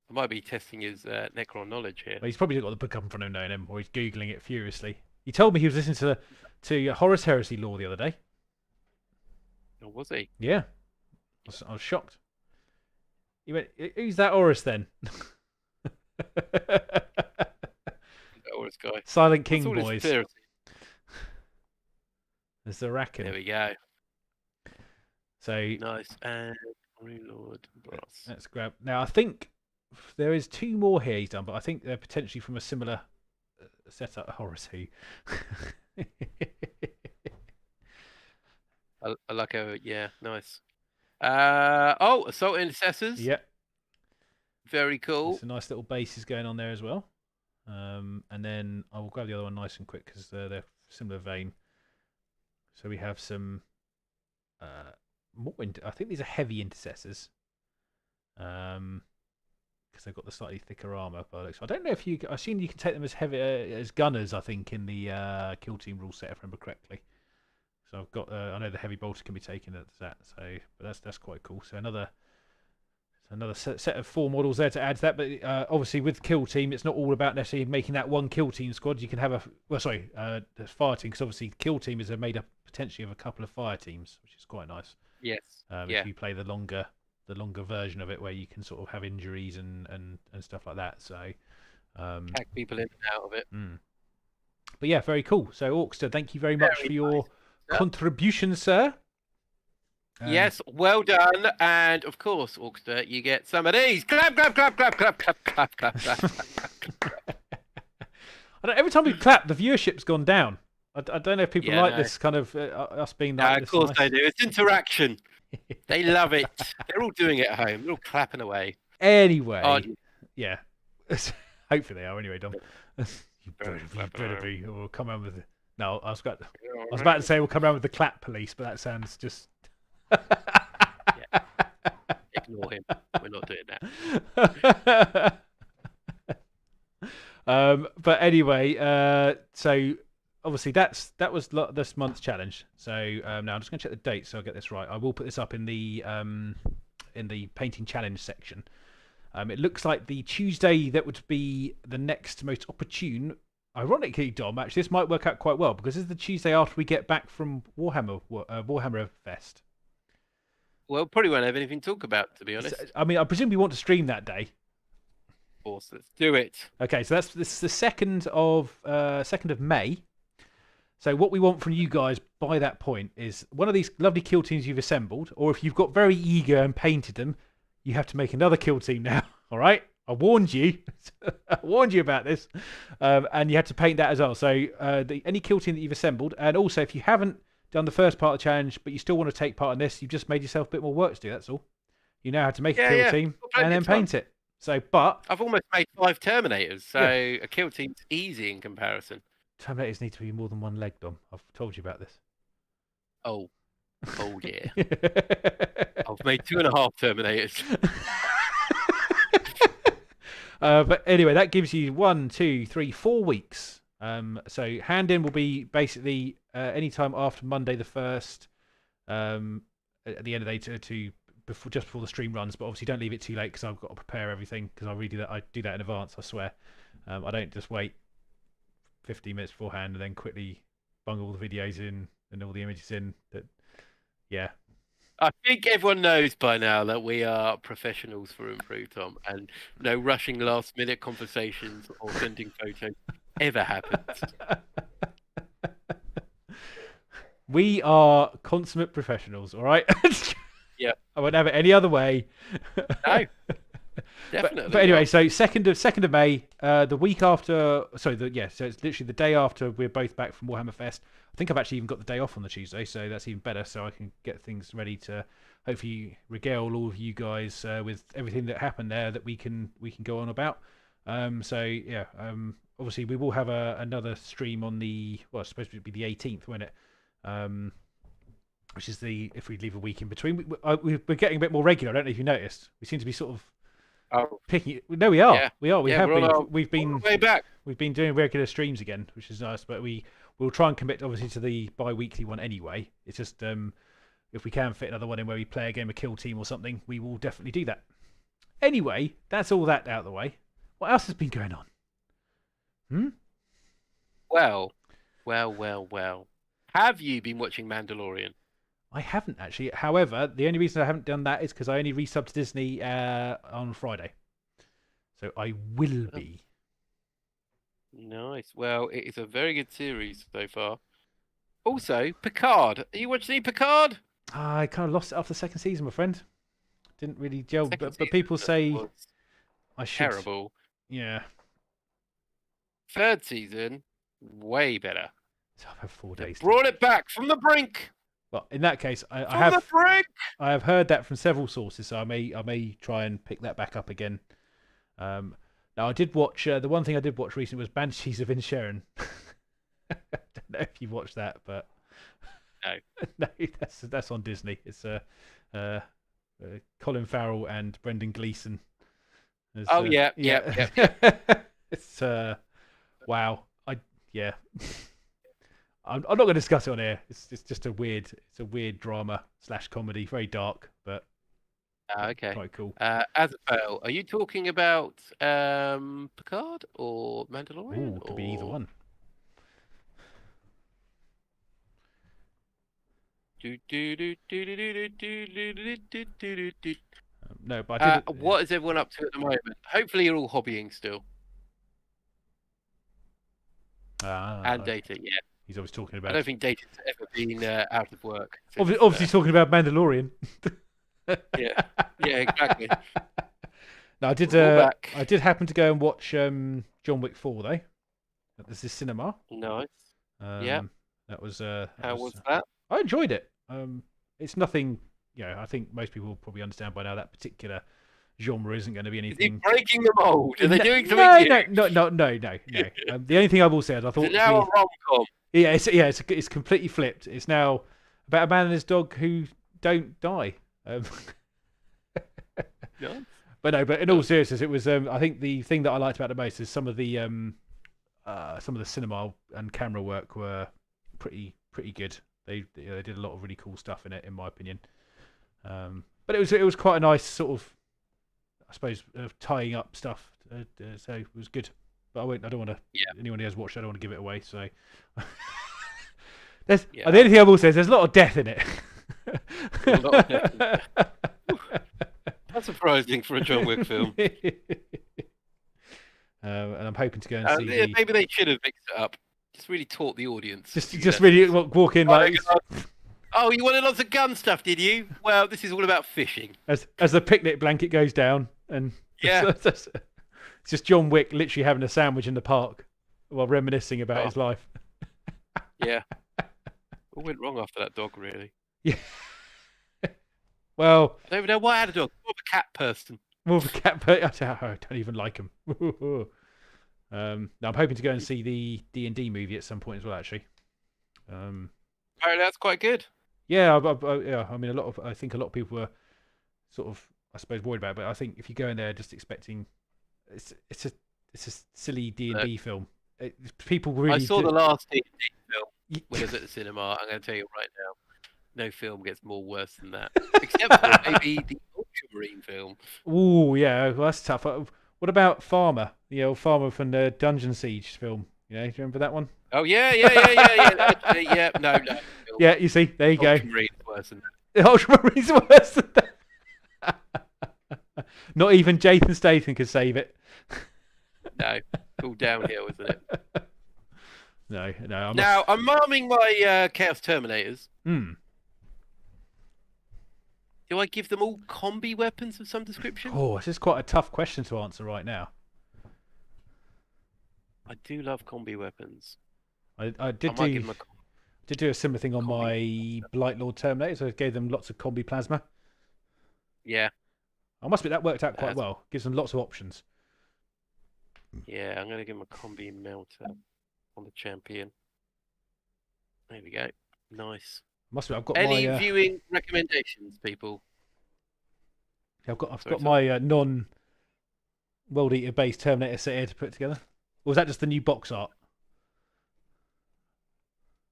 I might be testing his Necron knowledge here. Well, he's probably got the book up in front of him, knowing him, or he's googling it furiously. He told me he was listening to Horus Heresy Law the other day. Or was he? Yeah, I was shocked. He went, "Who's that Horus then?" That Horus guy. Silent King boys. There's the Racken. There we go. So nice. And Lord Brass. Let's grab. Now I think there is two more here he's done, but I think they're potentially from a similar setup. Horus who. I like how, yeah, nice. Assault Intercessors. Yep. Very cool. There's a nice little bases going on there as well. And then I will grab the other one nice and quick because they're similar vein. So we have some more. I think these are heavy intercessors. Because they've got the slightly thicker armor. But I don't know if you. I've seen you can take them as heavy as gunners. I think in the kill team rule set, if I remember correctly. So I've got. I know the heavy bolter can be taken as that. So, but that's quite cool. So another set of 4 models there to add to that. But obviously with kill team, it's not all about necessarily making that one kill team squad. You can have there's fire team, because obviously kill team is made up potentially of a couple of fire teams, which is quite nice. Yes. If you play the longer version of it, where you can sort of have injuries and stuff like that. So hack people in and out of it. But yeah, very cool. So Orkster, thank you very much for your contribution, sir. Yes, well done. And of course, Orkster, you get some of these. Clap, clap, clap, clap, clap, clap, clap, clap, clap. Every time we clap, the viewership's gone down. I don't know if people like this kind of us being that. Of course they do. It's interaction. They love it. They're all doing it at home. They're all clapping away. Anyway, yeah. Hopefully they are. Anyway, Dom. You better be. We'll come around with it. No, I was about to say we'll come around with the clap police, but that sounds just. Yeah. Ignore him. We're not doing that. But anyway, so obviously that was this month's challenge. So now I'm just going to check the date so I get this right. I will put this up in the painting challenge section. It looks like the Tuesday that would be the next most opportune. ironically, Dom, actually, this might work out quite well because this is the Tuesday after we get back from Warhammer Fest. Well, probably won't have anything to talk about, to be honest. I mean, I presume we want to stream that day. Of course, let's do it. Okay, so this is the 2nd of May. So what we want from you guys by that point is one of these lovely kill teams you've assembled, or if you've got very eager and painted them, you have to make another kill team now. All right, I warned you. I warned you about this, and you had to paint that as well. So any kill team that you've assembled, and also if you haven't done the first part of the challenge, but you still want to take part in this, you've just made yourself a bit more work to do. That's all. You now have to make a kill team and then paint it. So, but I've almost made 5 Terminators, so a kill team's easy in comparison. Terminators need to be more than one leg, Dom. I've told you about this. Oh yeah. I've made 2.5 Terminators. But anyway, that gives you 1, 2, 3, 4 weeks. So hand in will be basically any time after Monday the 1st, at the end of the day just before the stream runs. But obviously, don't leave it too late because I've got to prepare everything because I really do that. I do that in advance. I swear. I don't just wait 15 minutes beforehand and then quickly bung all the videos in and all the images in. Yeah. I think everyone knows by now that we are professionals for Improve, Tom, and no rushing last-minute conversations or sending photos ever happens. We are consummate professionals, all right? Yeah. I won't have it any other way. No. Definitely. But anyway, so 2nd of May, the week after. So it's literally the day after we're both back from Warhammer Fest. I think I've actually even got the day off on the Tuesday, so that's even better. So I can get things ready to hopefully regale all of you guys with everything that happened there that we can go on about. Obviously we will have another stream on it's supposed to be the 18th, won't it? Which is if we leave a week in between. We're getting a bit more regular. I don't know if you noticed. We seem to be sort of picking. No, we are. Yeah. We are. We've been way back. We've been doing regular streams again, which is nice. But we'll try and commit obviously to the bi-weekly one anyway. It's just if we can fit another one in where we play a game of Kill Team or something, we will definitely do that. Anyway, that's all that out of the way. What else has been going on? Well. Have you been watching Mandalorian? I haven't actually. However, the only reason I haven't done that is because I only resubbed to Disney on Friday. So I will be. Nice. Well, it is a very good series so far. Also, Picard. Are you watching Picard? I kind of lost it after the 2nd season, my friend. Didn't really gel, but people say I should. Terrible. Yeah. 3rd season, way better. So I've had 4 days. Brought it back from the brink. Well, in that case, I have heard that from several sources, so I may try and pick that back up again. Now I did watch the one thing I did watch recently was Banshees of Inisherin. I don't know if you watched that, but no, that's on Disney. It's Colin Farrell and Brendan Gleeson. Yeah. It's wow. I'm not going to discuss it on air. It's just a weird drama / comedy, very dark, but okay, quite cool. Azabel, are you talking about Picard or Mandalorian? Ooh, could be either one. No, but I did. What is everyone up to at the moment? Hopefully, you're all hobbying still. And Data, yeah. He's always talking about. I don't think Data's ever been out of work. Obviously, talking about Mandalorian. Yeah, exactly. No, I did happen to go and watch John Wick 4 though. This is cinema. Nice. That was. How was that? I enjoyed it. It's nothing. I think most people will probably understand by now that particular genre isn't going to be anything. Is he breaking the mold? Are they doing something? No. The only thing I will say is I thought. Is it now a rom-com? Yeah, it's completely flipped. It's now about a man and his dog who don't die. Yeah. But in all seriousness, it was. I think the thing that I liked about it most is some of the cinema and camera work were pretty good. They did a lot of really cool stuff in it, in my opinion. But it was quite a nice sort of, I suppose, tying up stuff. So it was good. but I won't. I don't want to. Yeah. Anyone who has watched, I don't want to give it away. So the Yeah. only thing I will say is there's a lot of death in it. A lot of death in it. That's surprising for a John Wick film. And I'm hoping to go and see. Maybe they should have mixed it up. Just really taught the audience. Just really walk in like. Oh, you wanted lots of gun stuff, did you? Well, this is all about fishing. As the picnic blanket goes down, and yeah, it's just John Wick literally having a sandwich in the park while reminiscing about his life. Yeah. What went wrong after that dog, really? Yeah. Well, I don't even know why I had a dog. More of a cat person. More of a cat person. I don't even like him. No, I'm hoping to go and see the D&D movie at some point as well. Actually, apparently that's quite good. Yeah, I mean, I think a lot of people were sort of, I suppose, worried about it. But I think if you go in there just expecting, it's a silly D&D film. People really. I saw the last D&D film when I was at the cinema. I'm going to tell you right now. No film gets more worse than that, except for maybe the Ultramarine film. Ooh, yeah, well, that's tough. What about Farmer? The old Farmer from the Dungeon Siege film. Do you remember that one? Oh yeah. Actually, yeah, no. Yeah, you see, there you go. Ultramarine's worse than that. The Ultramarine's worse than that. Not even Jason Statham could save it. No, it's all downhill, isn't it? No. I'm arming my Chaos Terminators. Do I give them all combi weapons of some description? Oh, this is quite a tough question to answer right now. I do love combi weapons. I did do a similar thing on my Blight Lord Terminators. I gave them lots of combi plasma. Yeah. I must admit that worked out quite well. Gives them lots of options. Yeah, I'm going to give them a combi melter on the champion. There we go. Nice. Must admit, I've got any viewing recommendations, people? I've got my non-World Eater based Terminator set here to put together. Or was that just the new box art?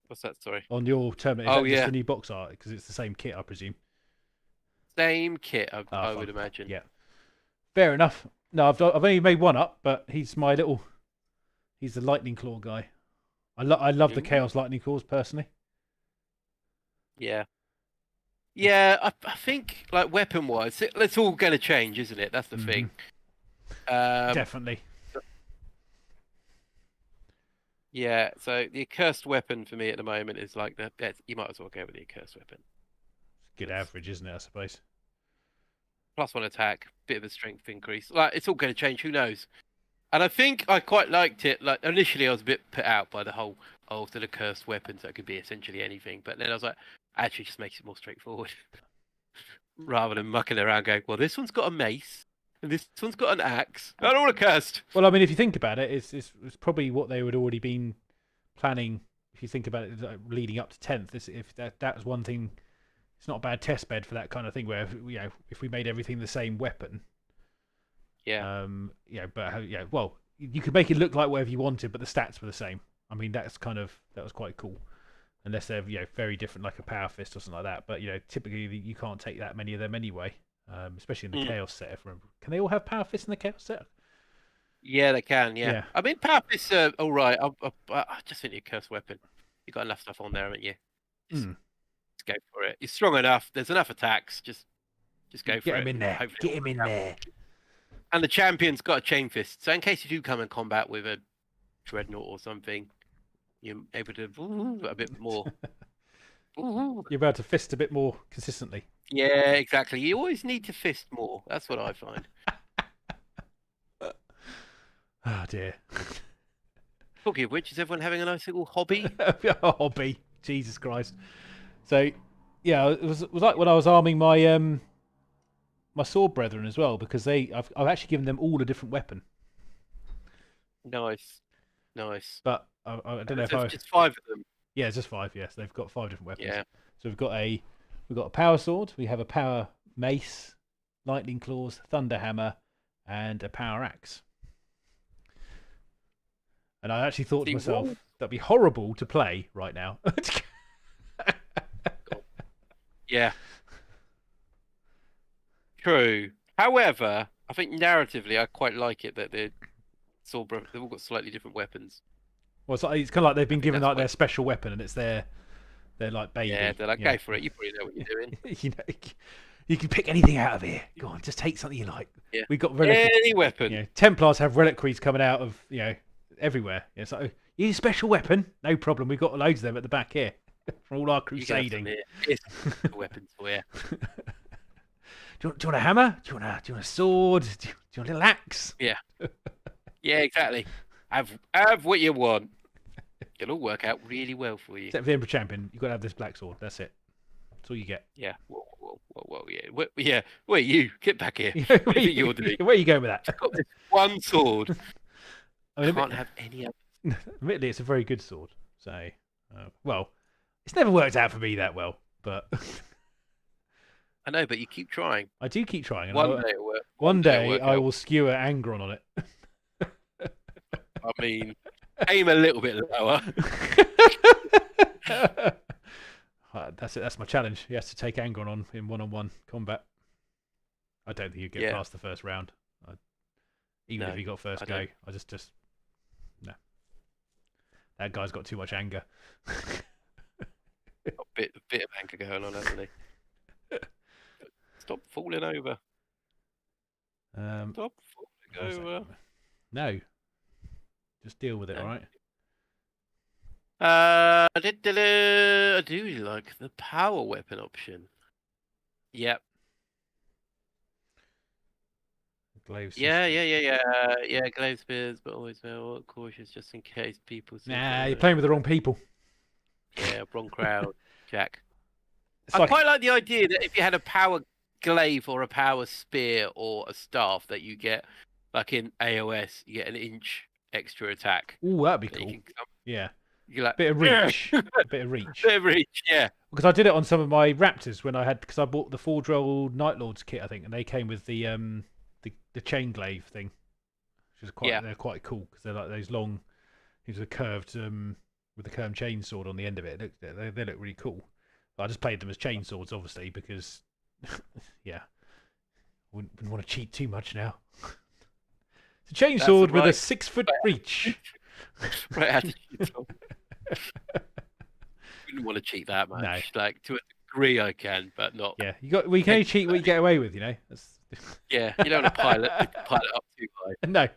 What's that? Sorry. On your Terminator, just the new box art because it's the same kit, I presume. Same kit, I would imagine. Yeah. Fair enough. No, I've only made one up, but he's the Lightning Claw guy. I love the Chaos Lightning Claws personally. Yeah. Yeah, I think like weapon wise, it's all going to change, isn't it? That's the thing. Definitely. Yeah, so the accursed weapon for me at the moment is like you might as well go with the accursed weapon. Good average, isn't it? I suppose. +1 attack, bit of a strength increase. Like it's all going to change. Who knows? And I think I quite liked it. Like initially, I was a bit put out by the whole the accursed weapons that could be essentially anything. But then I was like, actually, just makes it more straightforward, rather than mucking around going, well, this one's got a mace. And this one's got an axe. They're all accursed. Well, I mean, if you think about it, it's probably what they would already been planning. If you think about it, leading up to 10th, if that was one thing, it's not a bad test bed for that kind of thing. Where if we made everything the same weapon, well, you could make it look like whatever you wanted, but the stats were the same. I mean, that was quite cool. Unless they're very different, like a power fist or something like that. But typically you can't take that many of them anyway. Especially in the Chaos set. Can they all have power fists in the Chaos set? Yeah, they can. Yeah. I mean, power fists are all right. I just think your cursed weapon. You've got enough stuff on there, haven't you? Just go for it. You're strong enough. There's enough attacks. Just go for it. Get him in there. Hopefully Get him in there. And the champion's got a chain fist, so in case you do come in combat with a dreadnought or something, you're able to a bit more. You're able to fist a bit more consistently. Yeah, exactly. You always need to fist more. That's what I find. Oh dear. Talking of which, is everyone having a nice little hobby? A hobby. Jesus Christ. So, yeah, it was like when I was arming my my sword brethren as well, because I've actually given them all a different weapon. Nice. But I don't know if it's 5 of them. Yeah, it's just 5. Yes, they've got 5 different weapons. Yeah. So we've got a power sword, we have a power mace, lightning claws, thunder hammer, and a power axe. And I actually thought to myself, that'd be horrible to play right now. Yeah. True. However, I think narratively, I quite like it that sword brothers. They've all got slightly different weapons. Well, it's kind of like they've been given that's like why- their special weapon, and it's their like baby. Yeah, they're like, you know. go for it. You probably know what you're doing. You know, you can pick anything out of here. Go on, just take something you like. Yeah. We've got reliquaries. Any weapon. You know, Templars have reliquaries coming out of everywhere. It's like, you need a special weapon? No problem. We've got loads of them at the back here for all our You can have crusading. some weapons for you. Do you want a hammer? Do you want a sword? Do you want a little axe? Yeah. Yeah, exactly. Have what you want. It'll all work out really well for you. Except for the Emperor Champion, you've got to have this black sword. That's it. That's all you get. Yeah. Whoa, yeah. Yeah. Wait, you get back here. Where What do you think you're doing? are you going with that? I've got this one sword. I mean, Can't have any other. admittedly, it's a very good sword. So, well, it's never worked out for me that well, but I know, but you keep trying. I do keep trying. And One day it'll work. one day it'll work I out. will skewer Angron on it. I mean, aim a little bit lower. That's it. That's my challenge. He has to take Angron on in one-on-one combat. I don't think he'd get past the first round. Even if he got first go, I just no. That guy's got too much anger. A bit of anger going on, hasn't he? Stop falling over. Stop falling over. No. Just deal with it, all right? I do like the power weapon option. Yep. Glaive Yeah, glaive spears, but always cautious just in case people. Nah, you're playing with the wrong people. Yeah, wrong crowd, Jack. It's I quite like the idea that if you had a power glaive or a power spear or a staff that you get, like in AOS, you get an inch extra attack. Ooh, that'd be that cool. you can Yeah. You're like, Bit of reach. A bit of reach. bit of reach, yeah. Because I did it on some of my Raptors when because I bought the Forge-Roll Night Lords kit, I think, and they came with the chain glaive thing, which is they're quite cool because they're like those long, these are curved with the curved chain sword on the end of it. They look really cool. But I just played them as chain swords, obviously, because yeah, wouldn't want to cheat too much now. It's a chain sword with a 6-foot reach. Right attitude, Tom. Wouldn't want to cheat that much. No. Like to a degree, I can, but not. Yeah, we can only cheat what you get away with, That's... Yeah, you don't want to pile it up too high. No,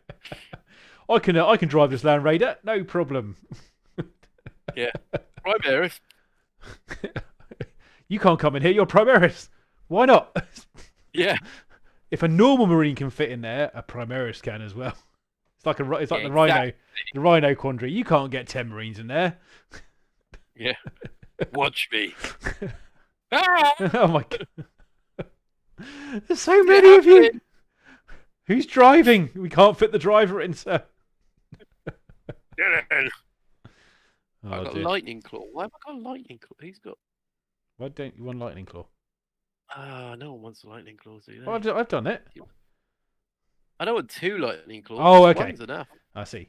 I can drive this Land Raider, no problem. Yeah, Primaris. You can't come in here. You're Primaris. Why not? Yeah. If a normal Marine can fit in there, a Primaris can as well. It's like the Rhino quandary. You can't get 10 Marines in there. Yeah. Watch me. Ah! Oh my god. There's so many of you. Who's driving? We can't fit the driver in, sir. I've got lightning claw. Why have I got lightning claw? Who's got? Why don't you want lightning claw? No one wants the lightning claws, do they? Well, I've done it. I don't want 2 lightning claws. Oh, okay. One's enough. I see.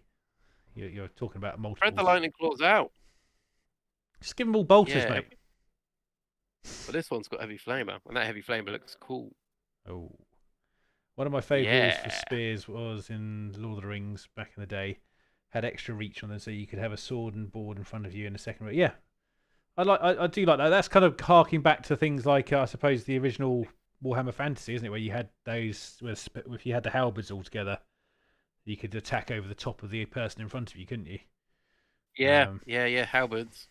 You're talking about multiple. Spread the lightning claws out. Just give them all bolters, mate. But this one's got heavy flamer, and that heavy flamer looks cool. Oh. One of my favourite rules for spears was in Lord of the Rings back in the day. Had extra reach on them, so you could have a sword and board in front of you in a second row. Yeah, I do like that. That's kind of harking back to things like I suppose the original Warhammer Fantasy, isn't it? Where you had those, if you had the halberds all together, you could attack over the top of the person in front of you, couldn't you? Yeah, halberds.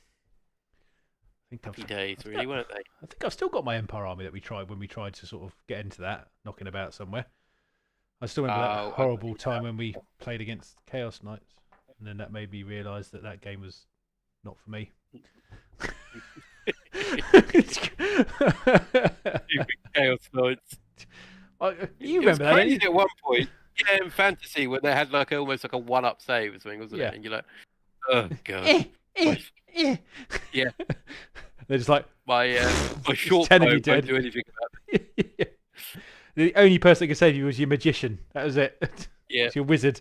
I think Happy days, really, weren't they? I think I've still got my Empire army that we tried when we tried to sort of get into that, knocking about somewhere. I still remember that horrible time when we played against Chaos Knights, and then that made me realise that game was not for me. Stupid Chaos Knights. You remember that? Crazy at one point, yeah, in Fantasy, when they had like almost like a 1-up save or something, wasn't it? And you're like, oh god. Yeah. They're just like my short bow won't do anything about it. The only person that could save you was your magician. That was it. Yeah. It's your wizard.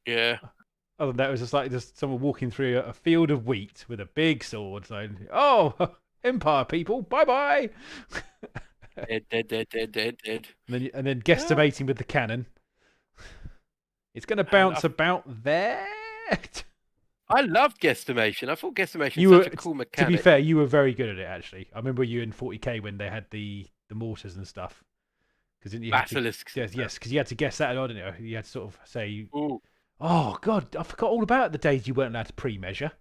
Yeah. Other than that, it was just someone walking through a field of wheat with a big sword saying, "Oh, Empire people, bye bye." Dead. And then guesstimating with the cannon. It's going to And bounce about there. I loved guesstimation. I thought guesstimation You was were, such a cool to be mechanic. fair, you were very good at it. Actually, I remember you in 40k when they had the mortars and stuff. Because didn't you have to? Basilisks. Yes, because you had to guess that, didn't you? You had to sort of say, Ooh, "Oh God, I forgot all about the days you weren't allowed to pre-measure."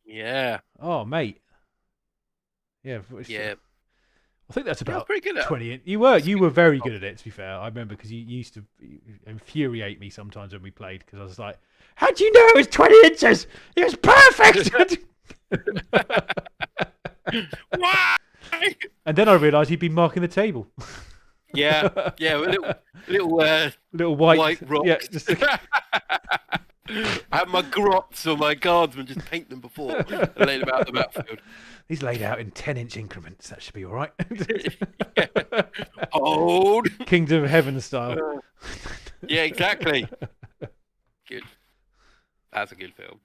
yeah. Oh, mate. Yeah, Yeah. I think that's Yeah, I was about pretty good at 20. You were very good at it. To be fair, I remember because you used to infuriate me sometimes when we played because I was like, "How do you know it was 20 inches? It was perfect." Why? And then I realised you'd been marking the table. Yeah, yeah, little Little white rocks. Yeah, just I have my grots or my guardsmen just paint them before and lay them out the battlefield. He's laid out in 10-inch increments. That should be all right. Yeah. Hold. Kingdom of Heaven style. Yeah, exactly. Good. That's a good film.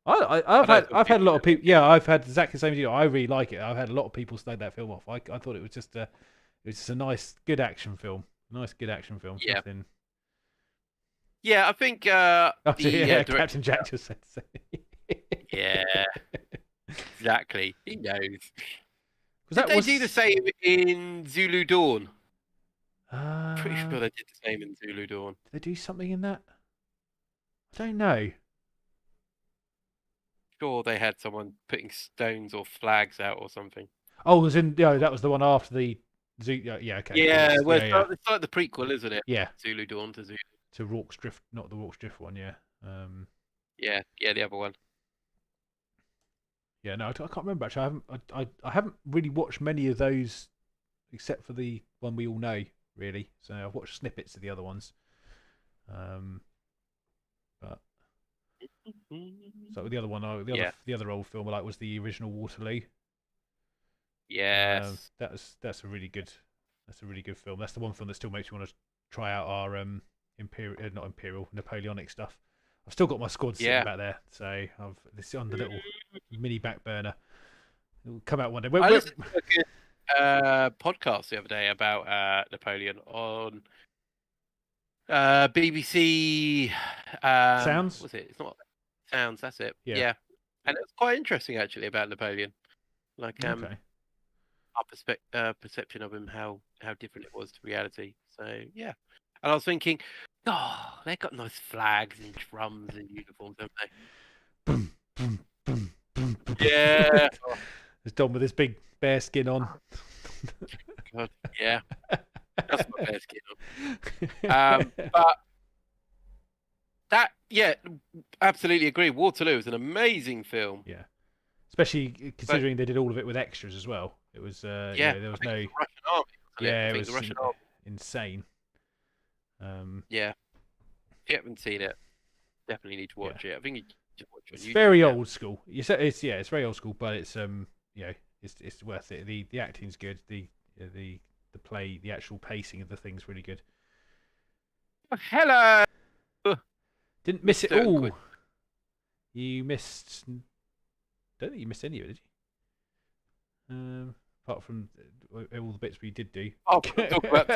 I've had a lot of people. Yeah, I've had exactly the same as you. I really like it. I've had a lot of people slag that film off. I thought it was just a nice, good action film. Nice, good action film. Yeah. Nothing... Yeah, I think Captain Jack just said so. Yeah, exactly. He knows. Did They do the same in Zulu Dawn? Pretty Uh, sure they did the same in Zulu Dawn. Did they do something in that? I don't know. Sure, they had someone putting stones or flags out or something. Oh, it was in. Yeah, that was the one after the Zoo. Yeah, okay. Yeah, Cool. well, Yeah. it's like the prequel, isn't it? Yeah. Zulu Dawn to Zulu. To Rorke's Drift, not the Rorke's Drift one. Yeah. Yeah, the other one. Yeah, no, I can't remember actually. I haven't really watched many of those, except for the one we all know, really. So I've watched snippets of the other ones. But so the other one, the other old film I like was the original Waterloo. Yes. That's a really good film. That's the one film that still makes me want to try out our not Imperial, Napoleonic stuff. I've still got my squad sitting back there, so this is on the little mini back burner. It'll come out one day. I listened to a good podcast the other day about Napoleon on BBC. Sounds? Was it? It's not Sounds. That's it. Yeah. And it was quite interesting actually about Napoleon. Like Okay. our perception of him, how different it was to reality. So yeah, and I was thinking, oh, they got nice flags and drums and uniforms, don't they? Boom, boom, boom, boom, boom. Yeah. There's Don with his big bear skin on. God, yeah. That's my bear skin on. But that, yeah, absolutely agree. Waterloo is an amazing film. Yeah. Especially considering they did all of it with extras as well. It was there was no the Russian army. it was the Russian army. insane. Yeah. If you haven't seen it, definitely need to watch it. I think you should watch it. It's very old school. It's very old school, but it's it's worth it. The acting's good. The play, the actual pacing of the thing's really good. Oh, hello. Didn't miss it all. You missed. Don't think you missed any of it, did you? Apart from all the bits we did do. Oh, talk about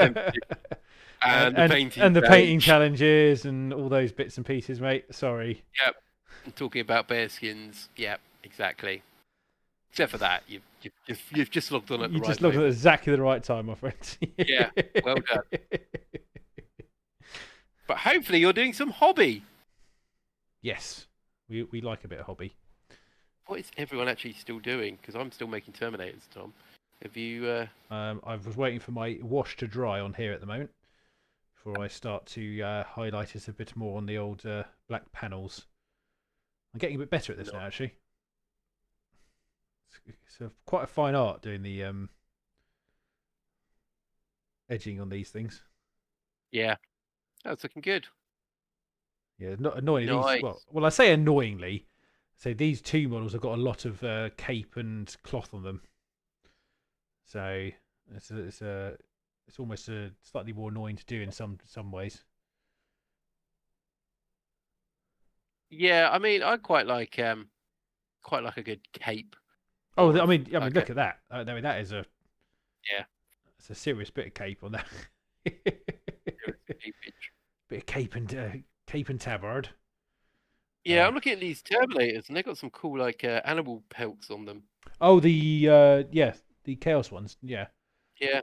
and the painting and the painting challenges and all those bits and pieces, mate. Sorry. Yep. And talking about bearskins. Yep, exactly. Except for that, you've just logged on at the right time. You just logged on at exactly the right time, my friend. Yeah, well done. But hopefully you're doing some hobby. Yes, we like a bit of hobby. What is everyone actually still doing? Because I'm still making Terminators, Tom. Have you? I was waiting for my wash to dry on here at the moment before I start to highlight it a bit more on the old black panels. I'm getting a bit better at this now, actually. It's quite a fine art doing the edging on these things. Yeah, that's looking good. Yeah, not annoyingly. Nice. Well, I say annoyingly. So these two models have got a lot of cape and cloth on them. So it's almost slightly more annoying to do in some ways. Yeah, I mean, I quite like a good cape. Oh, I mean, look at that. I mean, that is it's a serious bit of cape on that. Bit of cape and cape and tabard. Yeah, I'm looking at these Terminators, and they've got some cool like animal pelts on them. Oh, the chaos ones. Yeah, Yeah.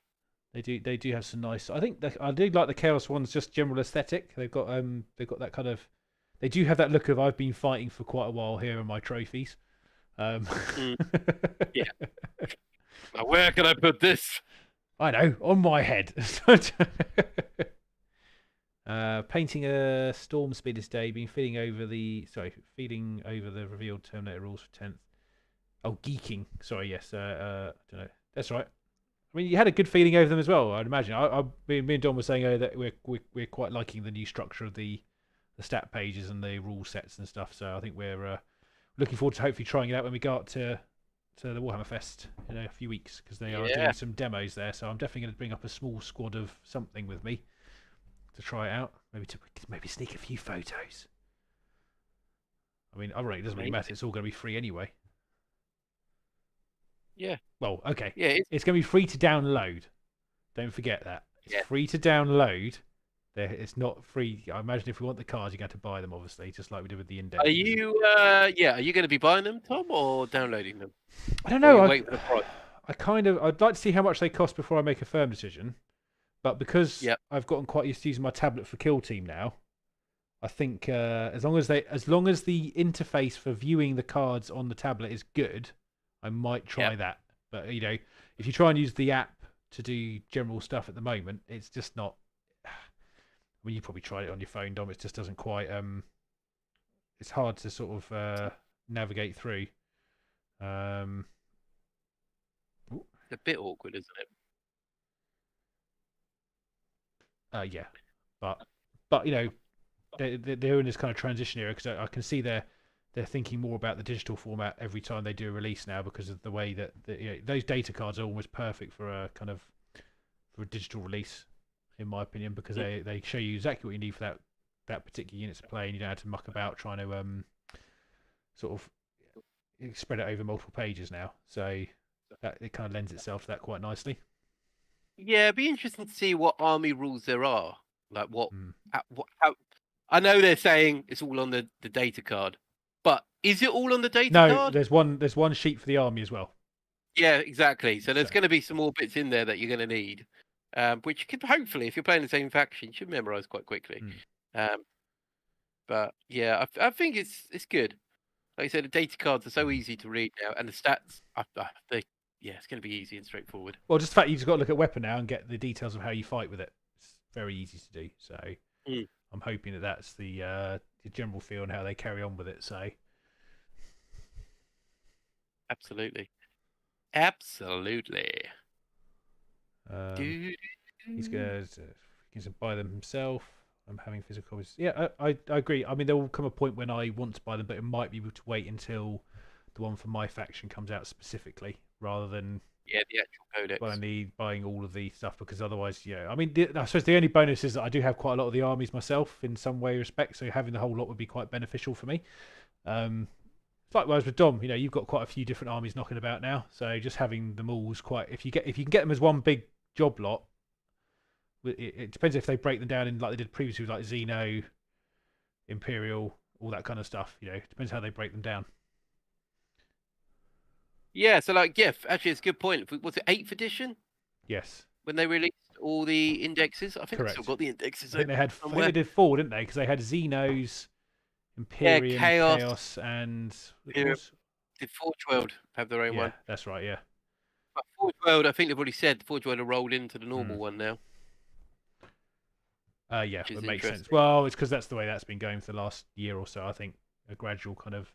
they do have some nice. I think I do like the chaos ones. Just general aesthetic. They've got that kind of. They do have that look of I've been fighting for quite a while. Here are my trophies. Mm. Yeah. Now, where can I put this? I know, on my head. Painting a storm speed this day. Been feeling over the revealed Terminator rules for 10th. Oh, geeking. Sorry, yes. I don't know. That's right. I mean, you had a good feeling over them as well. I'd imagine. Me and Don were saying that we're quite liking the new structure of the stat pages and the rule sets and stuff. So I think we're looking forward to hopefully trying it out when we go up to the Warhammer Fest in a few weeks, because they are doing some demos there. So I'm definitely going to bring up a small squad of something with me to try it out. Maybe sneak a few photos. I mean, it doesn't really matter. It's all going to be free anyway. Yeah. Well, okay. Yeah, it's going to be free to download. Don't forget that. It's free to download. It's not free. I imagine if we want the cards, you got to buy them, obviously, just like we did with the index. Are you? Are you going to be buying them, Tom, or downloading them? I don't know. Wait for the price? I'd like to see how much they cost before I make a firm decision. But because I've gotten quite used to using my tablet for Kill Team now, I think as long as the interface for viewing the cards on the tablet is good, I might try that. But if you try and use the app to do general stuff at the moment, it's just not. I mean, you probably tried it on your phone, Dom. It just doesn't quite. It's hard to sort of navigate through. It's a bit awkward, isn't it? Yeah, but they're in this kind of transition era, because I can see they're thinking more about the digital format every time they do a release now, because of the way that those data cards are almost perfect for a digital release, in my opinion, because they show you exactly what you need for that particular unit to play, and you don't have to muck about trying to sort of spread it over multiple pages now. So that it kind of lends itself to that quite nicely. Yeah, it'd be interesting to see what army rules there are. Like what how I know they're saying it's all on the data card, but is it all on the data card? No, there's one sheet for the army as well. Yeah, exactly. So there's going to be some more bits in there that you're going to need, which you could hopefully, if you're playing the same faction, you should memorize quite quickly. But yeah, I think it's good. Like I said, the data cards are so easy to read now, and the stats, it's going to be easy and straightforward. Well, just the fact you've just got to look at weapon now and get the details of how you fight with it. It's very easy to do. So I'm hoping that that's the general feel and how they carry on with it. So absolutely. He's going to buy them himself. I'm having physical copies. Yeah, I agree. I mean, there will come a point when I want to buy them, but it might be able to wait until the one for my faction comes out specifically, rather than the actual codex. Buying all of the stuff, because otherwise, I mean, I suppose the only bonus is that I do have quite a lot of the armies myself in some way or respect, so having the whole lot would be quite beneficial for me. Likewise with Dom, you've got quite a few different armies knocking about now, so just having them all is quite. If you can get them as one big job lot, it depends if they break them down in like they did previously with like Xeno, Imperial, all that kind of stuff. It depends how they break them down. Yeah, so actually, it's a good point. Was it 8th edition? Yes. When they released all the indexes, I think they still got the indexes. I think they did 4, didn't they? Because they had Xenos, Imperium, Chaos, and did Forge World have their own one? That's right. Yeah. But Forge World, I think they've already said Forge World are rolled into the normal one now. Yeah, it makes sense. Well, it's because that's the way that's been going for the last year or so. I think a gradual kind of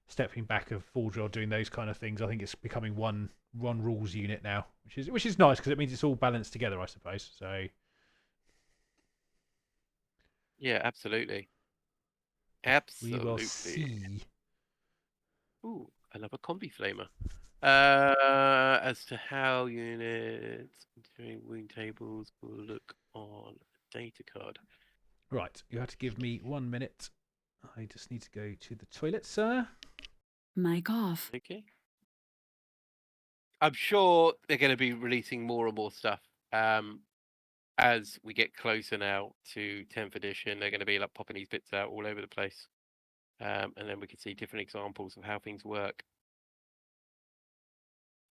stepping back of Forge World doing those kind of things. I think it's becoming one rules unit now, which is nice, because it means it's all balanced together, I suppose. So yeah, absolutely. We will see. Ooh, another combi flamer. As to how units doing wing tables will look on a data card. Right, you have to give me 1 minute. I just need to go to the toilet, sir. Mic off. Okay. I'm sure they're going to be releasing more and more stuff. as we get closer now to 10th edition, they're going to be like popping these bits out all over the place, and then we can see different examples of how things work.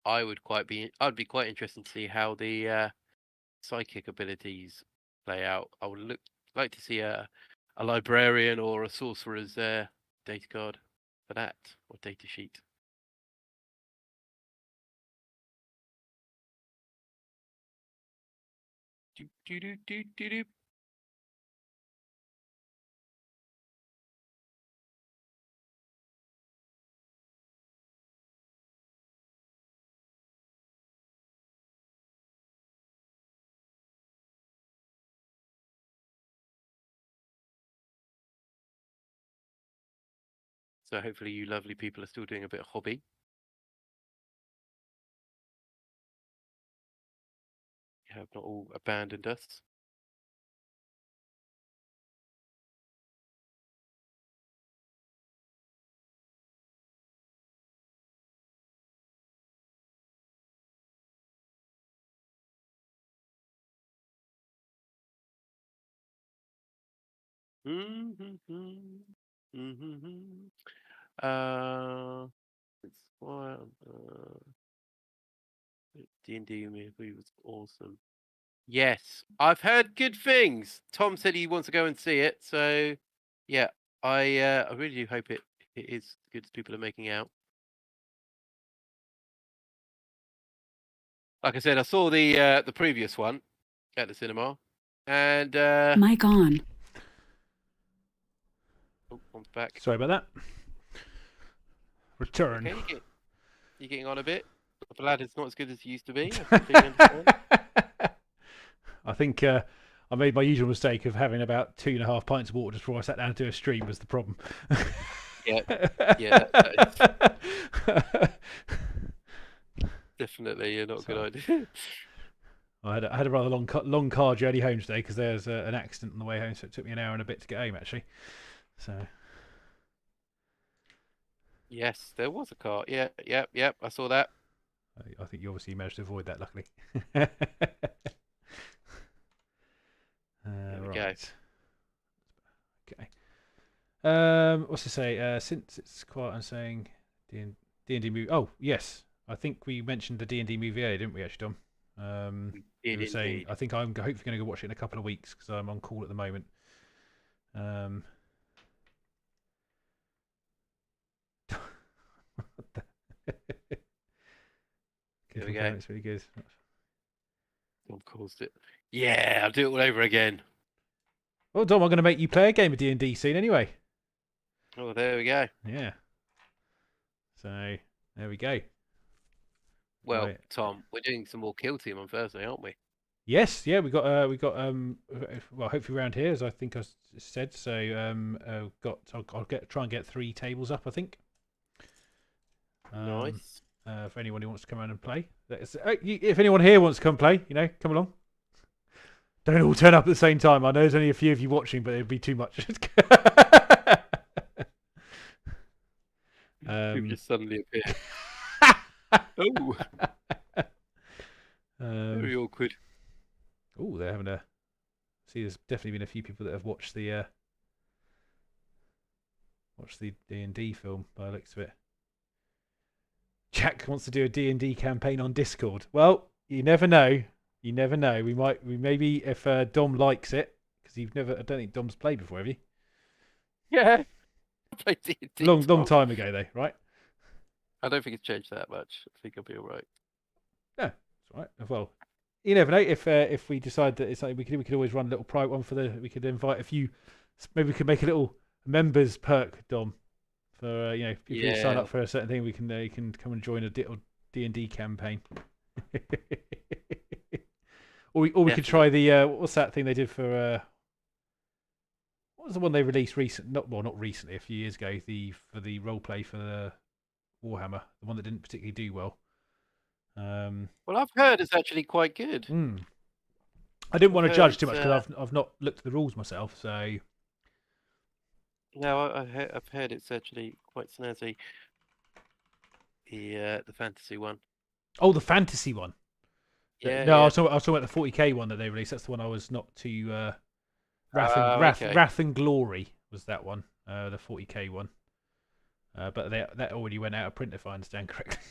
I'd be quite interested to see how the psychic abilities play out. I would like to see a librarian or a sorcerer's data card for that, or data sheet. Do, do, do, do, do, do. So hopefully you lovely people are still doing a bit of hobby. You have not all abandoned us. It's why D&D movie was awesome. Yes, I've heard good things. Tom said he wants to go and see it, so yeah, I really do hope it is as good as people are making out. Like I said, I saw the previous one at the cinema, and Mic on. oh, I'm back. Sorry about that. Return. Okay, you're getting on a bit. The lad is not as good as he used to be. I completely understand. I think I made my usual mistake of having about 2.5 pints of water just before I sat down to do a stream was the problem. Yeah, that is definitely not a good idea. I had a rather long car journey home today because there's an accident on the way home, so it took me an hour and a bit to get home actually. So. Yes, there was a car. Yeah, I saw that. I think you obviously managed to avoid that, luckily. There we right. Okay. What's to say? Since it's quiet, I'm saying D&D movie. Oh yes, I think we mentioned the D&D movie earlier, didn't we, actually, Dom? We were saying I think I'm hopefully going to go watch it in a couple of weeks because I'm on call at the moment. There we go. It's really good. Dom caused it. Yeah, I'll do it all over again. Well, Dom, I'm going to make you play a game of D&D soon anyway. Oh, there we go. Yeah. So there we go. Well, right. Tom, we're doing some more Kill Team on Thursday, aren't we? Yes, yeah, we got well, hopefully around here, as I think I said. So I'll try and get 3 tables up, I think. Nice. For anyone who wants to come around and play, if anyone here wants to come play, come along. Don't all turn up at the same time. I know there's only a few of you watching, but it'd be too much. You've just suddenly appeared. Oh, very awkward. Oh, they're having a. See, there's definitely been a few people that have watched the D&D film by the looks of it. Jack wants to do a D&D campaign on Discord. Well, you never know. You never know. We maybe if Dom likes it, because I don't think Dom's played before, have you? Yeah, I played D&D. Long time ago though, right? I don't think it's changed that much. I think I'll be all right. No, it's all right. Well, you never know. If we decide that it's something we could always run a little private one we could invite a few. Maybe we could make a little members perk, Dom, for people who sign up for a certain thing. We can come and join a D&D campaign. or we could try the what's that thing they did for what was the one they released not recently, a few years ago, for the role play for the Warhammer, the one that didn't particularly do well. Well, I've heard it's actually quite good. I didn't want to judge too much because I've not looked at the rules myself, so. No, I've heard it's actually quite snazzy. The fantasy one. Oh, the fantasy one. Yeah, No, yeah. I was talking about the 40k one that they released. That's the one I was not too. Okay. Wrath and Glory was that one, the 40k one. But that already went out of print, if I understand correctly.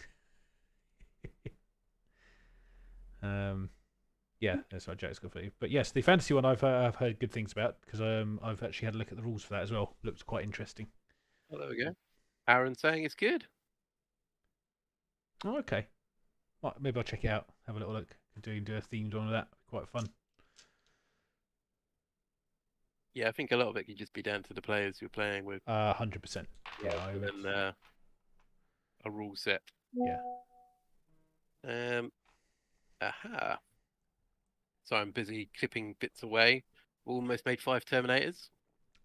Yeah, that's what Jack's got for you. But yes, the fantasy one I've heard good things about because I've actually had a look at the rules for that as well. Looks quite interesting. Well, there we go. Aaron saying it's good. Oh, okay. Well, maybe I'll check it out. Have a little look. Do a themed one of that. Quite fun. Yeah, I think a lot of it could just be down to the players you're playing with. 100%. Yeah, And a rule set. Yeah. Aha. So I'm busy clipping bits away. Almost made 5 Terminators.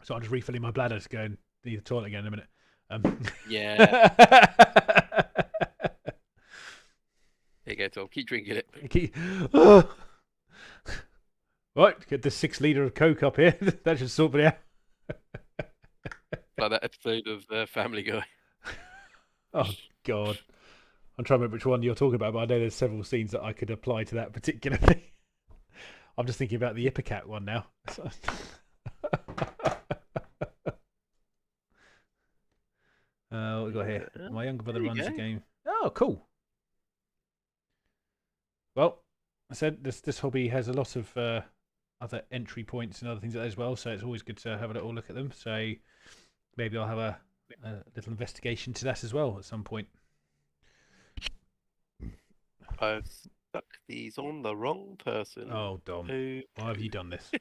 So I'm just refilling my bladder to go and need the toilet again in a minute. Yeah. There you go, Tom. Keep drinking it. Right, get the 6 litre of Coke up here. That should sort me out. Like that episode of Family Guy. Oh, God. I'm trying to remember which one you're talking about, but I know there's several scenes that I could apply to that particular thing. I'm just thinking about the Ipecac one now. What we got here? My younger brother runs the game. Oh, cool. Well, I said this hobby has a lot of other entry points and other things like that as well, so it's always good to have a little look at them. So maybe I'll have a little investigation to that as well at some point. I've stuck these on the wrong person. Oh, Dom. Who... Why have you done this?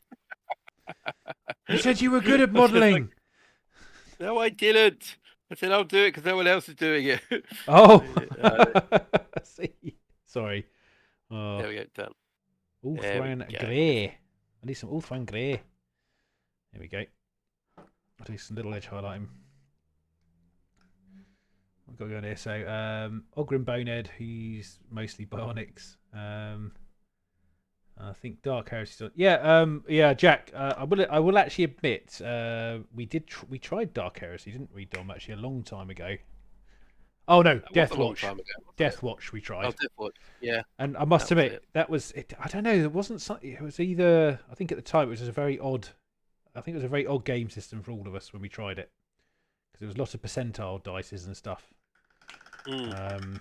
You said you were good at modelling. No, I didn't. I said I'll do it because no one else is doing it. Oh. See. Sorry. There we go. Done. Ulthran Grey. I need some Ulthran Grey. There we go. I'll do some little edge highlighting. I've got to go in here. So, Ogren Bonehead, he's mostly bionics. I think Dark Heresy's on. Yeah, Jack. I will actually admit, we tried Dark Heresy, didn't we, Dom? Actually, a long time ago. Oh no, Death Watch. Death Watch we tried. Oh, Death Watch. Yeah. And I must admit, that was it. I don't know. It wasn't something. It was either. I think at the time it was a very odd. I think it was a very odd game system for all of us when we tried it, because there was lots of percentile dices and stuff. And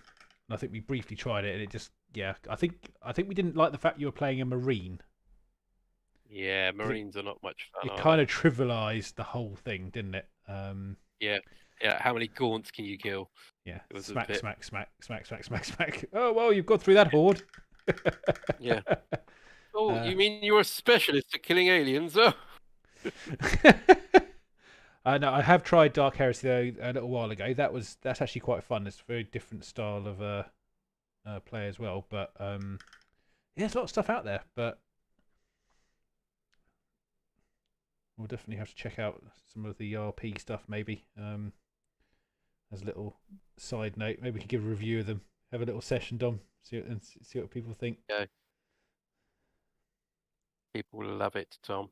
I think we briefly tried it, and it just I think we didn't like the fact you were playing a Marine. Yeah, Marines are not much fun. It kind of trivialized the whole thing, didn't it? Yeah. How many gaunts can you kill? Yeah. Smack. Oh well, you've got through that horde. Yeah. Oh, you mean you're a specialist at killing aliens? Oh. No, I have tried Dark Heresy though a little while ago. That's actually quite fun. It's a very different style of play as well. But there's a lot of stuff out there. But we'll definitely have to check out some of the RP stuff maybe. As a little side note, maybe we can give a review of them. Have a little session, Dom. See what people think. Yeah. People love it, Tom.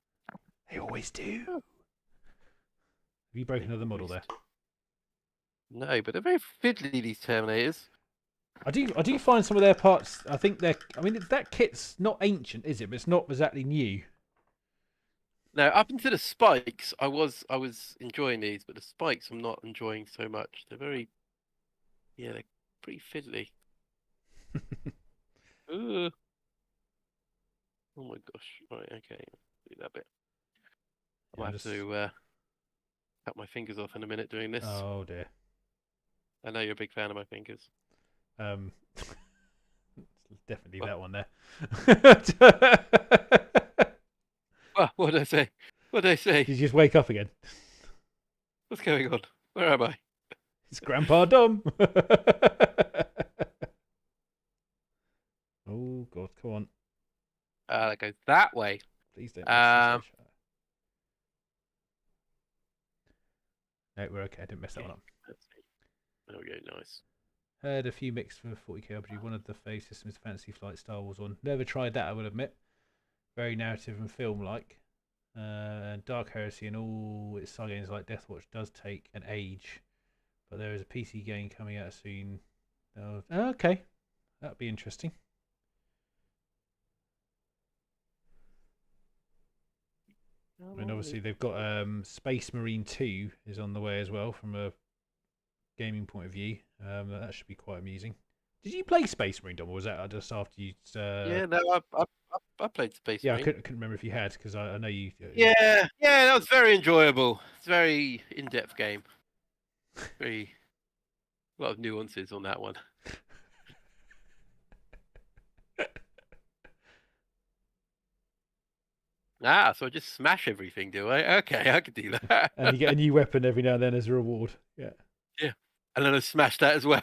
They always do. Have you broken another model there? No, but they're very fiddly, these Terminators. I do find some of their parts. I think that kit's not ancient, is it? But it's not exactly new. No, up into the spikes, I was enjoying these, but the spikes I'm not enjoying so much. They're they're pretty fiddly. Oh my gosh! Right, okay, do that bit. I'll have to cut my fingers off in a minute doing this. Oh dear. I know you're a big fan of my fingers. Definitely that one there. What did I say? What did I say? Did you just wake up again? What's going on? Where am I? It's Grandpa Dom. Oh God, come on. That goes that way. Please don't. No, we're okay. I didn't mess that one up. There we go. Nice. Heard a few mixed for 40k RPG. One of the phase systems, Fantasy Flight Star Wars one. Never tried that, I will admit. Very narrative and film-like. Dark Heresy and all its side games like Death Watch does take an age, but there is a PC game coming out soon. Oh, okay, that'd be interesting. And obviously they've got Space Marine 2 is on the way as well from a gaming point of view. That should be quite amusing. Did you play Space Marine, Dom, or was that just after you? Yeah, no, I played Space Yeah, Marine. I couldn't remember if you had because I know you. Yeah, that was very enjoyable. It's a very in-depth game. A lot of nuances on that one. So I just smash everything, do I? Okay, I could do that. And you get a new weapon every now and then as a reward. Yeah. Yeah, and then I smashed that as well.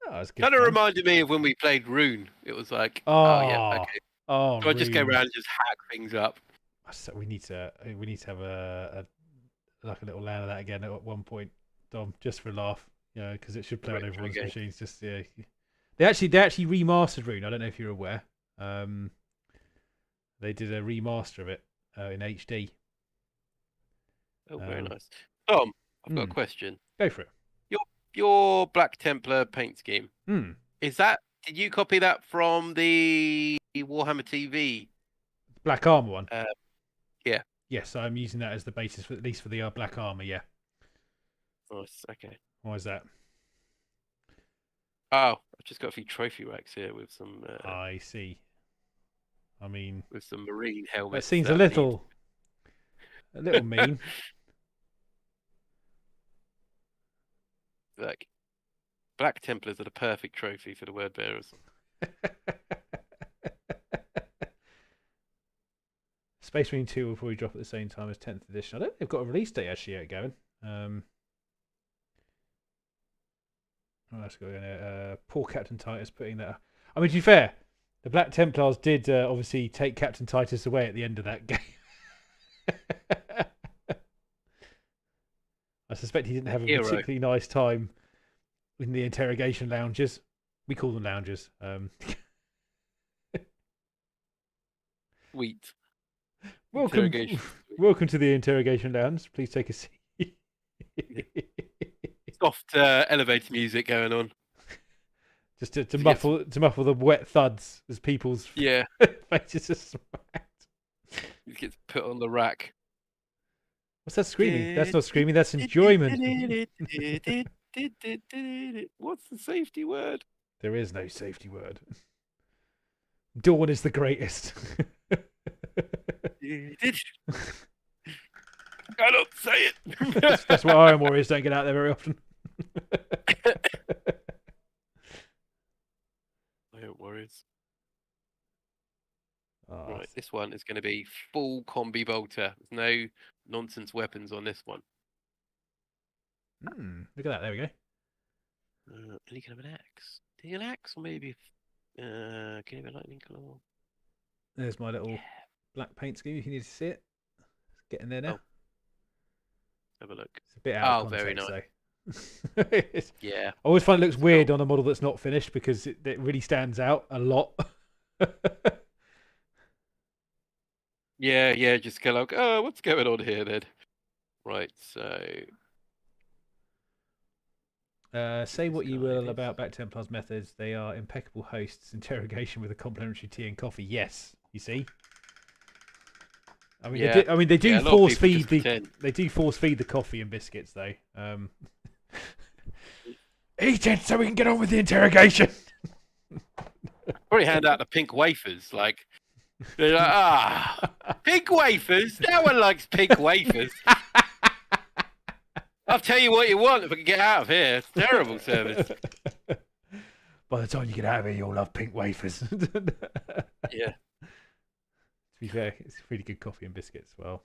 That's good. Kind of reminded me of when we played Rune. It was like, yeah, okay. Oh, so I just go around and just hack things up. So we need to have a little LAN of that again at one point, Dom, just for a laugh. Yeah, because it should play on everyone's machines. Just yeah. They actually remastered Rune. I don't know if you're aware. They did a remaster of it in HD. Oh, very nice. Tom, I've got a question. Go for it. Your Black Templar paint scheme. Is that? Did you copy that from the Warhammer TV? Black Armor one. Yeah. Yes, I'm using that as the basis for at least for the Black Armor. Yeah. Nice. Okay. Why is that? Oh, I've just got a few trophy racks here with some. I see. I mean, with some marine helmets. That seems a little mean. Like, Black Templars are the perfect trophy for the word bearers. Space Marine 2 will probably drop at the same time as 10th edition. I don't think they've got a release date actually yet going. That's good. Poor Captain Titus putting that. I mean, to be fair, the Black Templars did obviously take Captain Titus away at the end of that game. I suspect he didn't have a particularly nice time in the interrogation lounges. We call them lounges. Wheat. Welcome to the interrogation lounge. Please take a seat. Soft elevator music going on. Just to muffle the wet thuds as people's faces are smacked. It gets put on the rack. What's that screaming? That's not screaming, that's enjoyment. What's the safety word? There is no safety word. Dawn is the greatest. Cannot say it. That's why Iron Warriors don't get out there very often. Iron Warriors. Oh. Right, this one is going to be full combi bolter. There's no nonsense weapons on this one. Look at that. There we go. And you can have an axe. Do you have an axe or maybe? Can you have a lightning claw? There's my little black paint scheme. If you need to see it, it's getting there now. Have a look. It's a bit out of context, very nice. Though. Yeah. I always find it looks weird on a model that's not finished because it really stands out a lot. Yeah, just go like, oh, what's going on here then? Right, so... say what you will about Black Templars' methods. They are impeccable hosts. Interrogation with a complimentary tea and coffee. Yes, you see. I mean, they do force feed the coffee and biscuits though. Eat it so we can get on with the interrogation. Probably hand out the pink wafers, like they're like, pink wafers. No one likes pink wafers. I'll tell you what you want if I can get out of here. It's terrible service. By the time you get out of here, you'll love pink wafers. Yeah. To be fair, it's really good coffee and biscuits as well.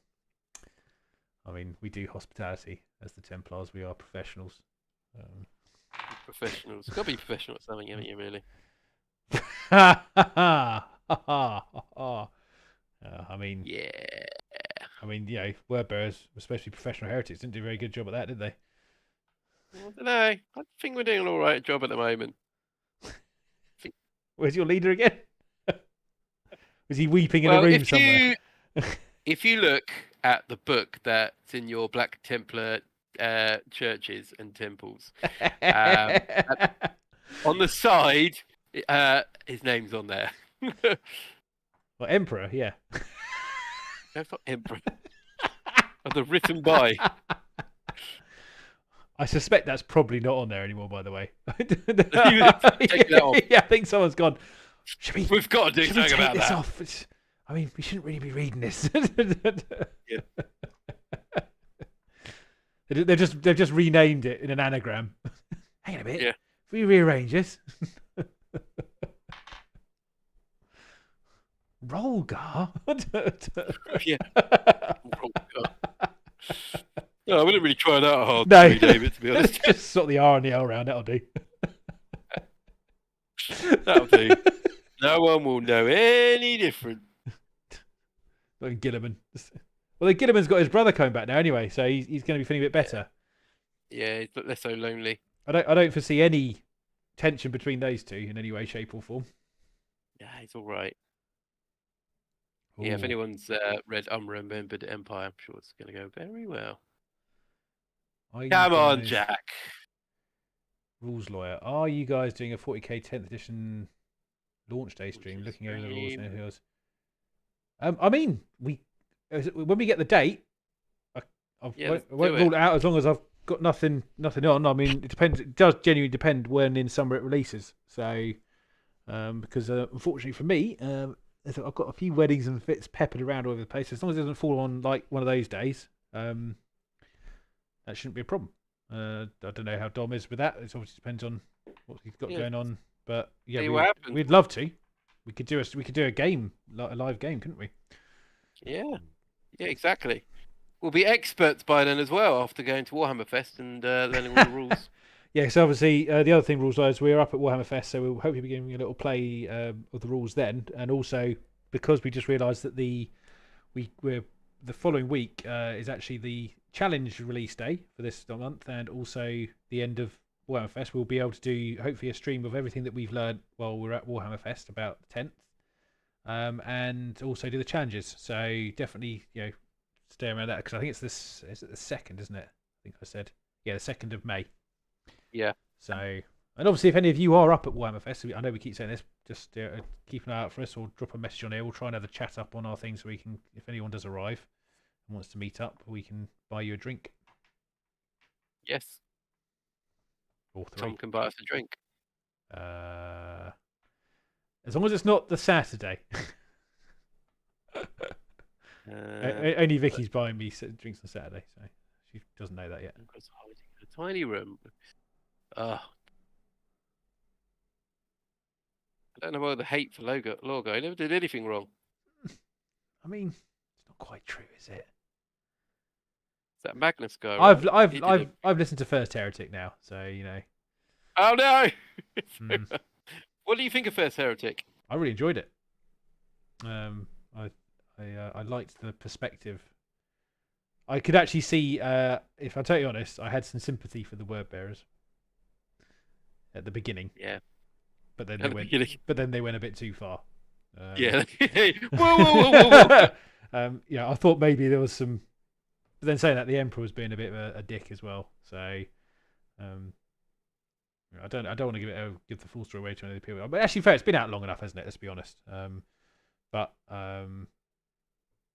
I mean, we do hospitality as the Templars. We are professionals. Professionals. Got to be professional at something, haven't you, really? I mean... Yeah. I mean, you know, word bearers, especially professional heretics, didn't do a very good job at that, did they? I don't know. I think we're doing an all right job at the moment. Where's your leader again? Was he weeping in a room somewhere? If you look at the book that's in your Black Templar churches and temples, on the side, his name's on there. Well, Emperor, yeah. No, it's not Emperor. Oh, the written by. I suspect that's probably not on there anymore, by the way. Take that off. Yeah, I think someone's gone. We've got to do Should we something take about this that. off? I mean, we shouldn't really be reading this. Yeah. They've just renamed it in an anagram. Hang on a bit. Yeah. If we rearrange this. Rolgar? Yeah. Oh, God. No, I wouldn't really try that hard No, to rename it, to be honest. just sort the R and the L around. That'll do. That'll do. No one will know any different. Like Gilliman. Well, the Gilliman's got his brother coming back now anyway, so he's going to be feeling a bit better. Yeah, it's less so lonely. I don't foresee any tension between those two in any way, shape, or form. Yeah, it's all right. Yeah, if Ooh. anyone's read Unremembered Empire, I'm sure it's going to go very well. Are you Come on, guys- Jack. Rules lawyer. Are you guys doing a 40k 10th edition launch day stream, looking over the rules and everything else? I mean, when we get the date, I won't rule it out as long as I've got nothing on. I mean, it depends. It does genuinely depend when in summer it releases. So, because unfortunately for me, I've got a few weddings and fits peppered around all over the place. As long as it doesn't fall on like one of those days, that shouldn't be a problem. I don't know how Dom is with that. It obviously depends on what he's got going on. But yeah, we'd love to. We could do a game, a live game, couldn't we? Yeah, exactly. We'll be experts by then as well after going to Warhammer Fest and learning all the rules. Yeah, so obviously the other thing rules-wise, we're up at Warhammer Fest, so we'll hopefully be giving a little play of the rules then, and also because we just realised that the following week is actually the challenge release day for this month, and also the end of Warhammer Fest. We'll be able to do hopefully a stream of everything that we've learned while we're at Warhammer Fest about the 10th, and also do the challenges. So definitely stay around that because I think is it the 2nd, isn't it? I think I said the 2nd of May. Yeah. So, and obviously, if any of you are up at Warhammer Fest, I know we keep saying this, just keep an eye out for us or drop a message on here. We'll try and have a chat up on our thing so we can, if anyone does arrive and wants to meet up, we can buy you a drink. Yes. Or 3. Tom can buy us a drink. As long as it's not the Saturday. Only Vicky's buying me drinks on Saturday, so she doesn't know that yet. A tiny room. I don't know why the hate for Lorgo. He never did anything wrong. I mean, it's not quite true, is it? It's that Magnus guy. Right? I've listened to First Heretic now, so you know. Oh no! What do you think of First Heretic? I really enjoyed it. I liked the perspective. I could actually see, if I'm totally honest, I had some sympathy for the word bearers at the beginning. Yeah. But then they went a bit too far. Yeah. Whoa. I thought maybe there was some. But then saying that, the Emperor was being a bit of a dick as well. So, I don't want to give the full story away to any people. But actually, fair, it's been out long enough, hasn't it? Let's be honest. But I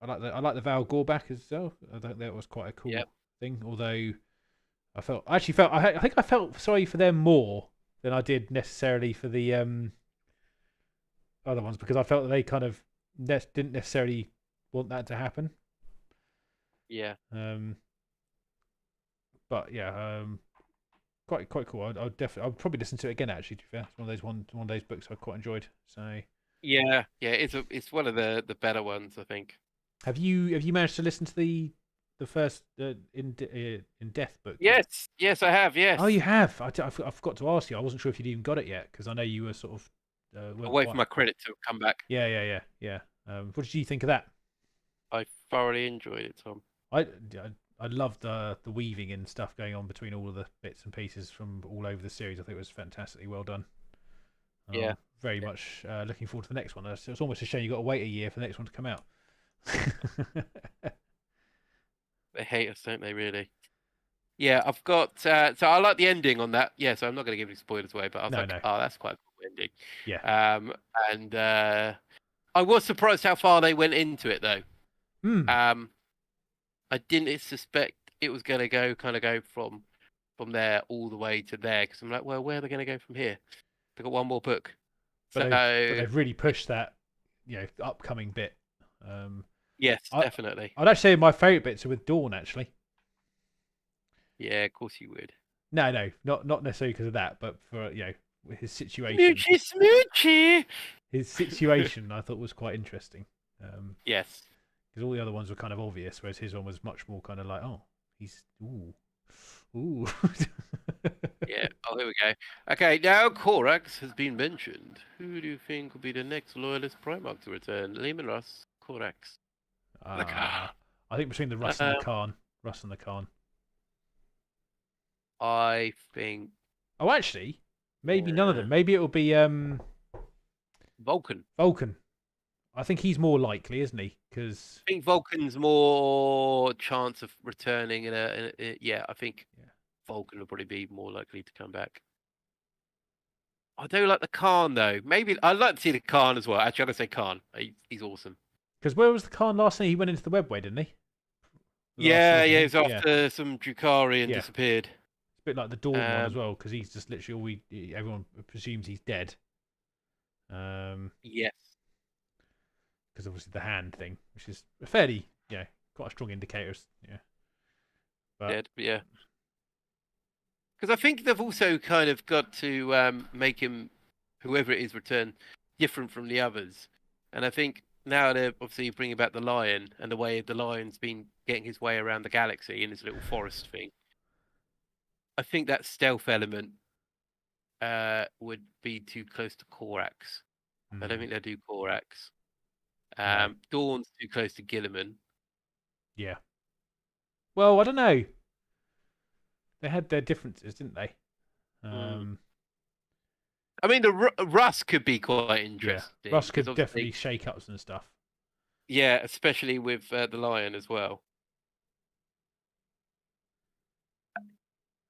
like the Val Goreback as well. I think that was quite a cool thing. Although I think I felt sorry for them more than I did necessarily for the other ones, because I felt that they kind of didn't necessarily want that to happen. Yeah. But yeah, quite cool. I'll probably listen to it again. Actually, to be fair, it's one of those books I quite enjoyed. So yeah, it's one of the better ones, I think. Have you managed to listen to the first in Death book? Yes, I have. Yes. Oh, you have. I forgot to ask you. I wasn't sure if you'd even got it yet, because I know you were sort of away from my credit to come back. Yeah. What did you think of that? I thoroughly enjoyed it, Tom. I loved the weaving and stuff going on between all of the bits and pieces from all over the series. I think it was fantastically well done. Yeah. Very much looking forward to the next one. It's almost a shame you got to wait a year for the next one to come out. They hate us, don't they? Really? Yeah, I've got. So I like the ending on that. Yeah, so I'm not going to give any spoilers away, but I was oh, that's quite a cool ending. Yeah. And I was surprised how far they went into it, though. Hmm. I didn't suspect it was going to go from there all the way to there, because I'm like, well, where are they going to go from here? They've got one more book. But So they've really pushed that, upcoming bit. yes, I definitely. I'd actually say my favourite bits are with Dawn actually. Yeah, of course you would. No, not necessarily because of that, but for his situation. Smoochy, smoochy. His situation I thought was quite interesting. Yes. Because all the other ones were kind of obvious, whereas his one was much more kind of like, oh, he's ooh. Yeah. Oh, here we go. Okay, now Korax has been mentioned. Who do you think will be the next loyalist Primarch to return? Lehman Russ, Korax. The car. I think between the Russ and the Khan. Russ and the Khan. I think Oh, actually, maybe none of them. Maybe it'll be Vulcan. Vulcan. I think he's more likely, isn't he? Because I think Vulcan's more chance of returning yeah, I think Vulcan will probably be more likely to come back. I do like the Khan though. Maybe I'd like to see the Khan as well. Actually, I'm gonna say Khan. He's awesome. because where was the Khan last thing? He went into the webway, didn't he? Yeah, he was after some Drukhari and Yeah. disappeared. It's a bit like the Dawn one as well, because he's just literally everyone presumes he's dead. Yes. Because obviously the hand thing, which is a fairly, quite a strong indicator. Yeah. But, Dead, yeah. Because I think they've also kind of got to make him, whoever it is, return different from the others. And I think now they're obviously bringing back the lion, and the way the lion's been getting his way around the galaxy in his little forest thing. I think that stealth element would be too close to Korax. I don't think they'll do Korax. No. Dawn's too close to Gilliman. Yeah. Well, I don't know. They had their differences, didn't they? I mean, the Russ could be quite interesting. Yeah. Russ could definitely shake ups and stuff. Yeah, especially with the lion as well.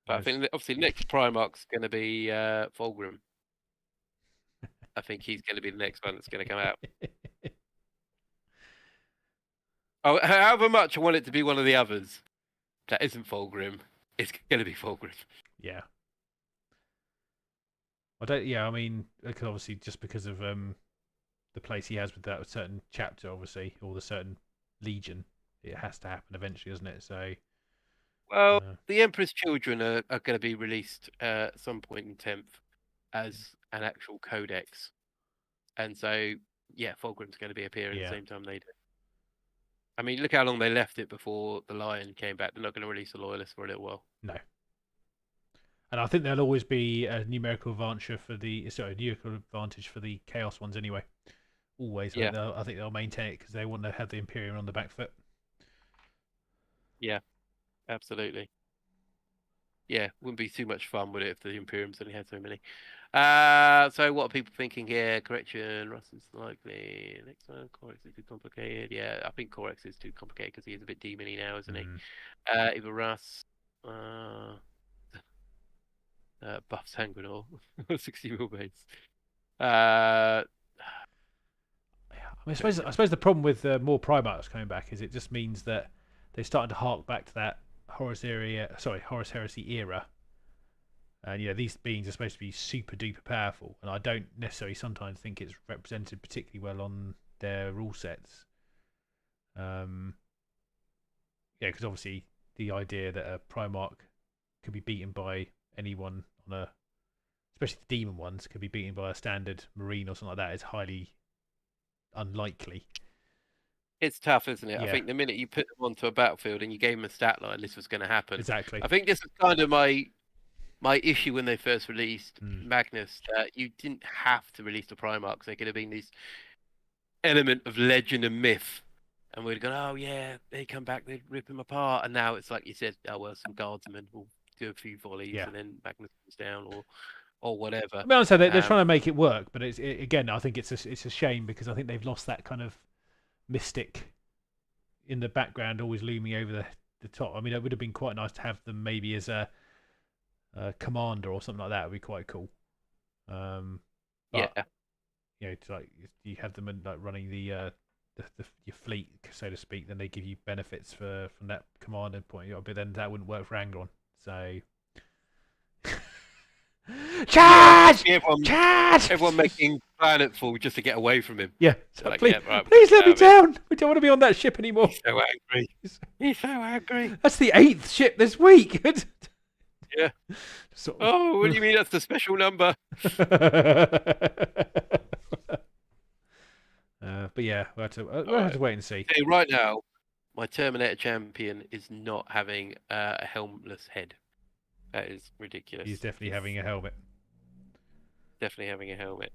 But I think obviously next Primarch's going to be Fulgrim. I think he's going to be the next one that's going to come out. Oh, however much I want it to be one of the others, that isn't Fulgrim. It's going to be Fulgrim. Yeah. I mean, obviously, just because of the place he has with that certain chapter, obviously, or the certain legion, it has to happen eventually, doesn't it? So. Well, the Emperor's Children are going to be released at some point in 10th as an actual codex. And so, yeah, Fulgrim's going to be appearing at the same time they do. I mean, look how long they left it before the Lion came back. They're not going to release a Loyalist for a little while. No. And I think there'll always be a numerical advantage for the Chaos ones anyway. Always. Yeah. I think they'll maintain it because they want to have the Imperium on the back foot. Yeah, absolutely. Yeah, wouldn't be too much fun, would it, if the Imperiums only had so many? So what are people thinking here? Correction, Russ is likely. Next one, Corex is too complicated. Yeah, I think Corex is too complicated because he is a bit demony now, isn't he? Either Russ, buff Sanguinor, 60 mil base. I suppose the problem with more Primarchs coming back is it just means that they're starting to hark back to that Horus Heresy era. And these beings are supposed to be super duper powerful, and I don't necessarily sometimes think it's represented particularly well on their rule sets. Because obviously the idea that a Primarch could be beaten by anyone especially the demon ones, could be beaten by a standard Marine or something like that is highly unlikely. It's tough, isn't it? Yeah. I think the minute you put them onto a battlefield and you gave them a stat line, this was going to happen. Exactly. I think this is kind of my issue when they first released Magnus. You didn't have to release the Primarchs. They could have been this element of legend and myth. And we'd go, oh yeah, they come back, they'd rip him apart. And now it's like you said, oh well, some guardsmen will do a few volleys and then Magnus comes down or whatever. I mean, honestly, they're trying to make it work, but again, I think it's a shame because I think they've lost that kind of mystic in the background, always looming over the top. I mean, it would have been quite nice to have them maybe as a commander or something like that. Would be quite cool. But, yeah. It's like you have them like running the your fleet, so to speak, then they give you benefits from that commander point. But then that wouldn't work for Angron. So charge! Charge! Everyone making planetfall just to get away from him. Yeah. So like, please, yeah, right, please let me down. We don't want to be on that ship anymore. He's so angry. He's so angry. That's the 8th ship this week. Yeah. Sort of. Oh, what do you mean that's the special number? But yeah, we'll have to wait and see. Hey, right now, my Terminator champion is not having a helmetless head. That is ridiculous. He's definitely having a helmet. Definitely having a helmet.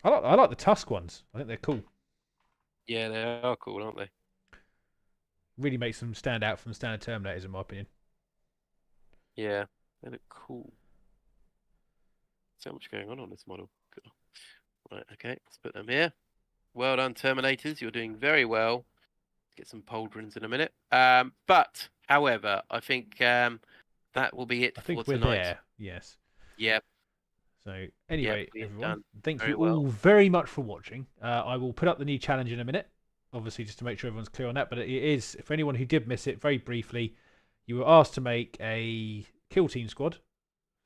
I like the Tusk ones. I think they're cool. Yeah, they are cool, aren't they? Really makes them stand out from standard Terminators, in my opinion. Yeah, they look cool. So much going on this model. Cool. Right, okay, let's put them here. Well done, Terminators. You're doing very well. Get some pauldrons in a minute. But, however, I think that will be it I think for we're tonight. there. Yes. Yep. So anyway, we're everyone, done thank very you well. all very much for watching. I will put up the new challenge in a minute, obviously just to make sure everyone's clear on that. But it is, for anyone who did miss it, very briefly, you were asked to make a kill team squad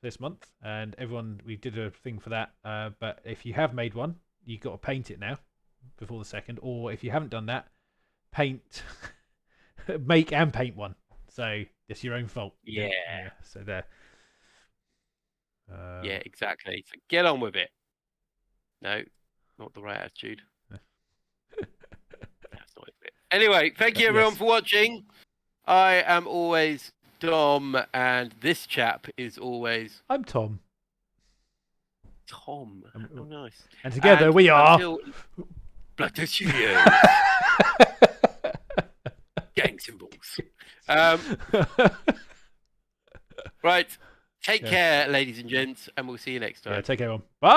this month, and everyone, we did a thing for that. But if you have made one, you've got to paint it now before the 2nd, or if you haven't done that, paint, make and paint one. So it's your own fault. Yeah. So there. Yeah, exactly. So get on with it. No, not the right attitude. That's not it. Anyway, thank you everyone for watching. I am always Dom, and this chap is always... I'm Tom. Tom. Oh, nice. And together we are... Black Studios. Gang symbols. Right. Take care, ladies and gents, and we'll see you next time. Yeah, take care, everyone. Bye!